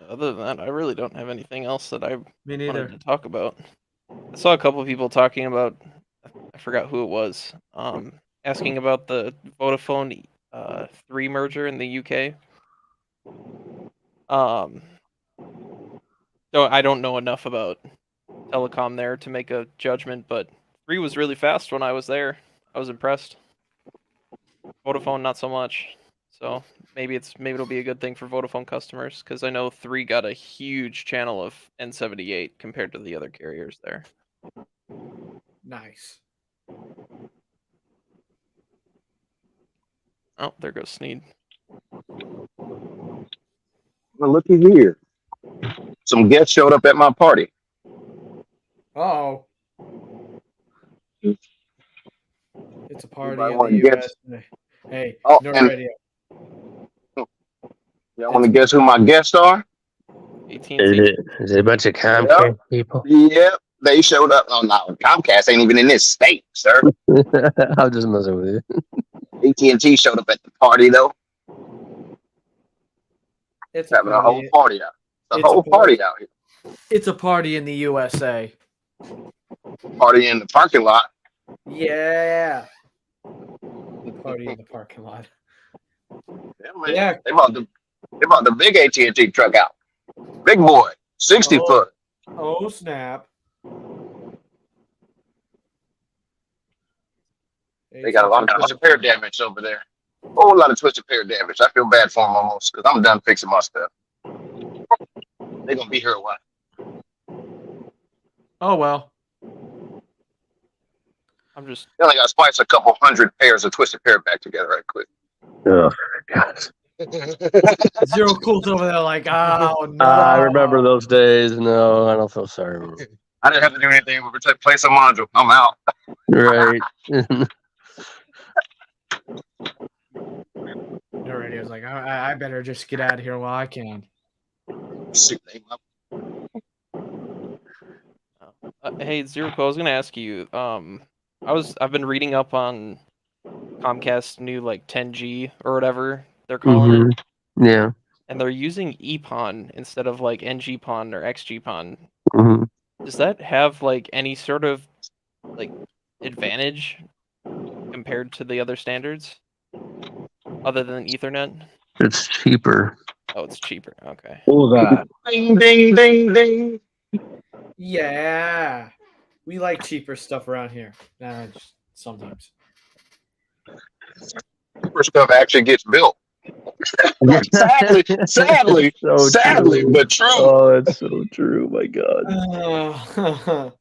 Speaker 6: Other than that, I really don't have anything else that I
Speaker 9: Me neither.
Speaker 6: wanted to talk about. I saw a couple of people talking about, I forgot who it was, asking about the Vodafone 3 merger in the UK. So I don't know enough about telecom there to make a judgment, but 3 was really fast when I was there. I was impressed. Vodafone, not so much. So maybe it'll be a good thing for Vodafone customers, because I know 3 got a huge channel of N78 compared to the other carriers there.
Speaker 9: Nice.
Speaker 6: Oh, there goes Sneed.
Speaker 4: Well, looky here. Some guests showed up at my party.
Speaker 9: Oh. It's a party
Speaker 4: Anybody
Speaker 9: in
Speaker 4: wanna
Speaker 9: the
Speaker 4: guess?
Speaker 9: US. Hey,
Speaker 4: Oh,
Speaker 9: no
Speaker 4: and-
Speaker 9: radio.
Speaker 4: Y'all want to guess who my guests are?
Speaker 6: AT&T.
Speaker 5: Is it a bunch of Comcast people?
Speaker 4: Yep, they showed up. Oh no, Comcast ain't even in this state, sir.
Speaker 5: I'm just messing with you.
Speaker 4: AT&T showed up at the party though,
Speaker 9: It's a
Speaker 4: having a whole
Speaker 9: party.
Speaker 4: party out.
Speaker 9: It's a
Speaker 4: whole party out here.
Speaker 9: It's a party in the USA.
Speaker 4: Party in the parking lot.
Speaker 9: Yeah. Party in the parking lot.
Speaker 4: Yeah, man.
Speaker 9: Yeah.
Speaker 4: They brought the big AT&T truck out. Big boy, 60 foot.
Speaker 9: Oh snap!
Speaker 4: They got a lot of twisted pair damage over there. Whole lot of twisted pair damage. I feel bad for them almost because I'm done fixing my stuff. They're gonna be here a while.
Speaker 9: Oh well.
Speaker 6: I'm just.
Speaker 4: They only got to splice a couple hundred pairs of twisted pair back together right quick.
Speaker 5: Oh, God.
Speaker 9: Zero Cool's over there like, oh no.
Speaker 5: I remember those days. No, I don't feel sorry.
Speaker 4: I didn't have to do anything but play some module. I'm out.
Speaker 5: Right.
Speaker 9: The radio's like, I better just get out of here while I can.
Speaker 6: Hey, Zero Cool, I was gonna ask you. I've been reading up on Comcast's new 10G or whatever they're calling it.
Speaker 5: Yeah.
Speaker 6: And they're using EPON instead of NGPON or XGPON.
Speaker 5: Mm-hmm.
Speaker 6: Does that have any sort of advantage compared to the other standards, other than Ethernet?
Speaker 5: It's cheaper.
Speaker 6: Oh, it's cheaper. Okay.
Speaker 3: What was that?
Speaker 4: Ding, ding, ding, ding.
Speaker 9: Yeah, we like cheaper stuff around here. Just sometimes.
Speaker 4: Cheaper stuff actually gets built. sadly,
Speaker 5: So true.
Speaker 4: but true.
Speaker 5: Oh, that's so true. My God.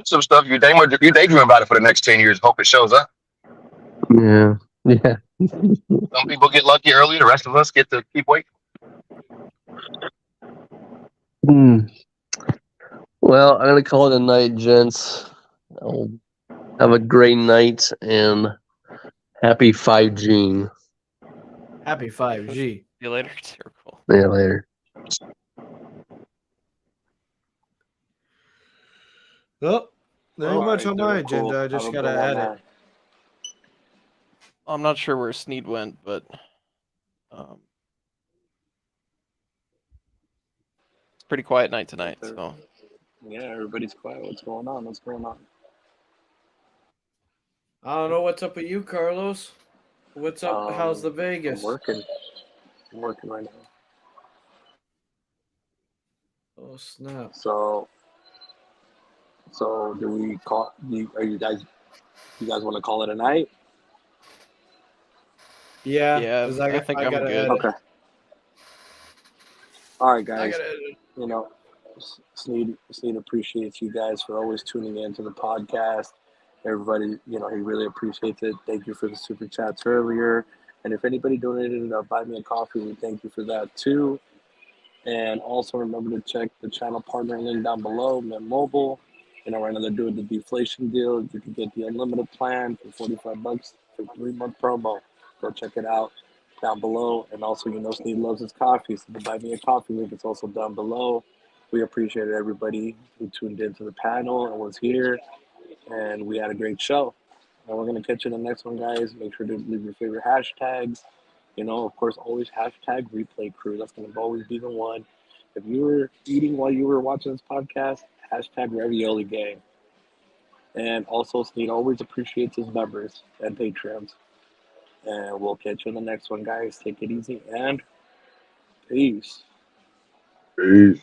Speaker 4: Some stuff you daydream about it for the next 10 years. Hope it shows up.
Speaker 5: Yeah. Yeah.
Speaker 4: Some people get lucky early. The rest of us get to keep waiting.
Speaker 5: Well, I'm gonna call it a night, gents. I'll have a great night and happy 5G.
Speaker 9: Happy 5G.
Speaker 6: See you later. Cool.
Speaker 5: Yeah, later.
Speaker 9: Oh, there ain't much
Speaker 8: Alright,
Speaker 9: on my
Speaker 8: dude, cool.
Speaker 9: agenda. I just
Speaker 8: Have a
Speaker 9: gotta
Speaker 8: good one,
Speaker 9: add it.
Speaker 8: man.
Speaker 6: I'm not sure where Sneed went, but it's a pretty quiet night tonight. So
Speaker 8: Yeah, everybody's quiet. What's going on? What's going on?
Speaker 9: I don't know what's up with you, Carlos. What's up? How's the Vegas?
Speaker 8: I'm working right now.
Speaker 9: Oh snap!
Speaker 8: So do we call? Are you guys want to call it a night?
Speaker 6: yeah,
Speaker 9: 'cause
Speaker 6: I think I'm
Speaker 9: gotta
Speaker 6: good.
Speaker 9: edit.
Speaker 8: Okay. All right,
Speaker 9: I
Speaker 8: guys.
Speaker 9: gotta edit.
Speaker 8: You know, Sneed appreciates you guys for always tuning in to the podcast. Everybody, he really appreciates it. Thank you for the super chats earlier. And if anybody donated Buy Me a Coffee, we thank you for that too. And also remember to check the channel partner link down below, mmWave. Right now they're doing the deflation deal. You can get the unlimited plan for $45 for 3-month promo. Go check it out down below. And also, Sneed loves his coffee, so the Buy Me a Coffee link is also down below. We appreciate everybody who tuned into the panel and was here. And we had a great show. And we're going to catch you in the next one, guys. Make sure to leave your favorite hashtags. Of course, always hashtag replay crew. That's going to always be the one. If you were eating while you were watching this podcast, hashtag ravioli gang. And also, Sneed always appreciates his members and patrons. And we'll catch you in the next one, guys. Take it easy and peace.
Speaker 4: Peace.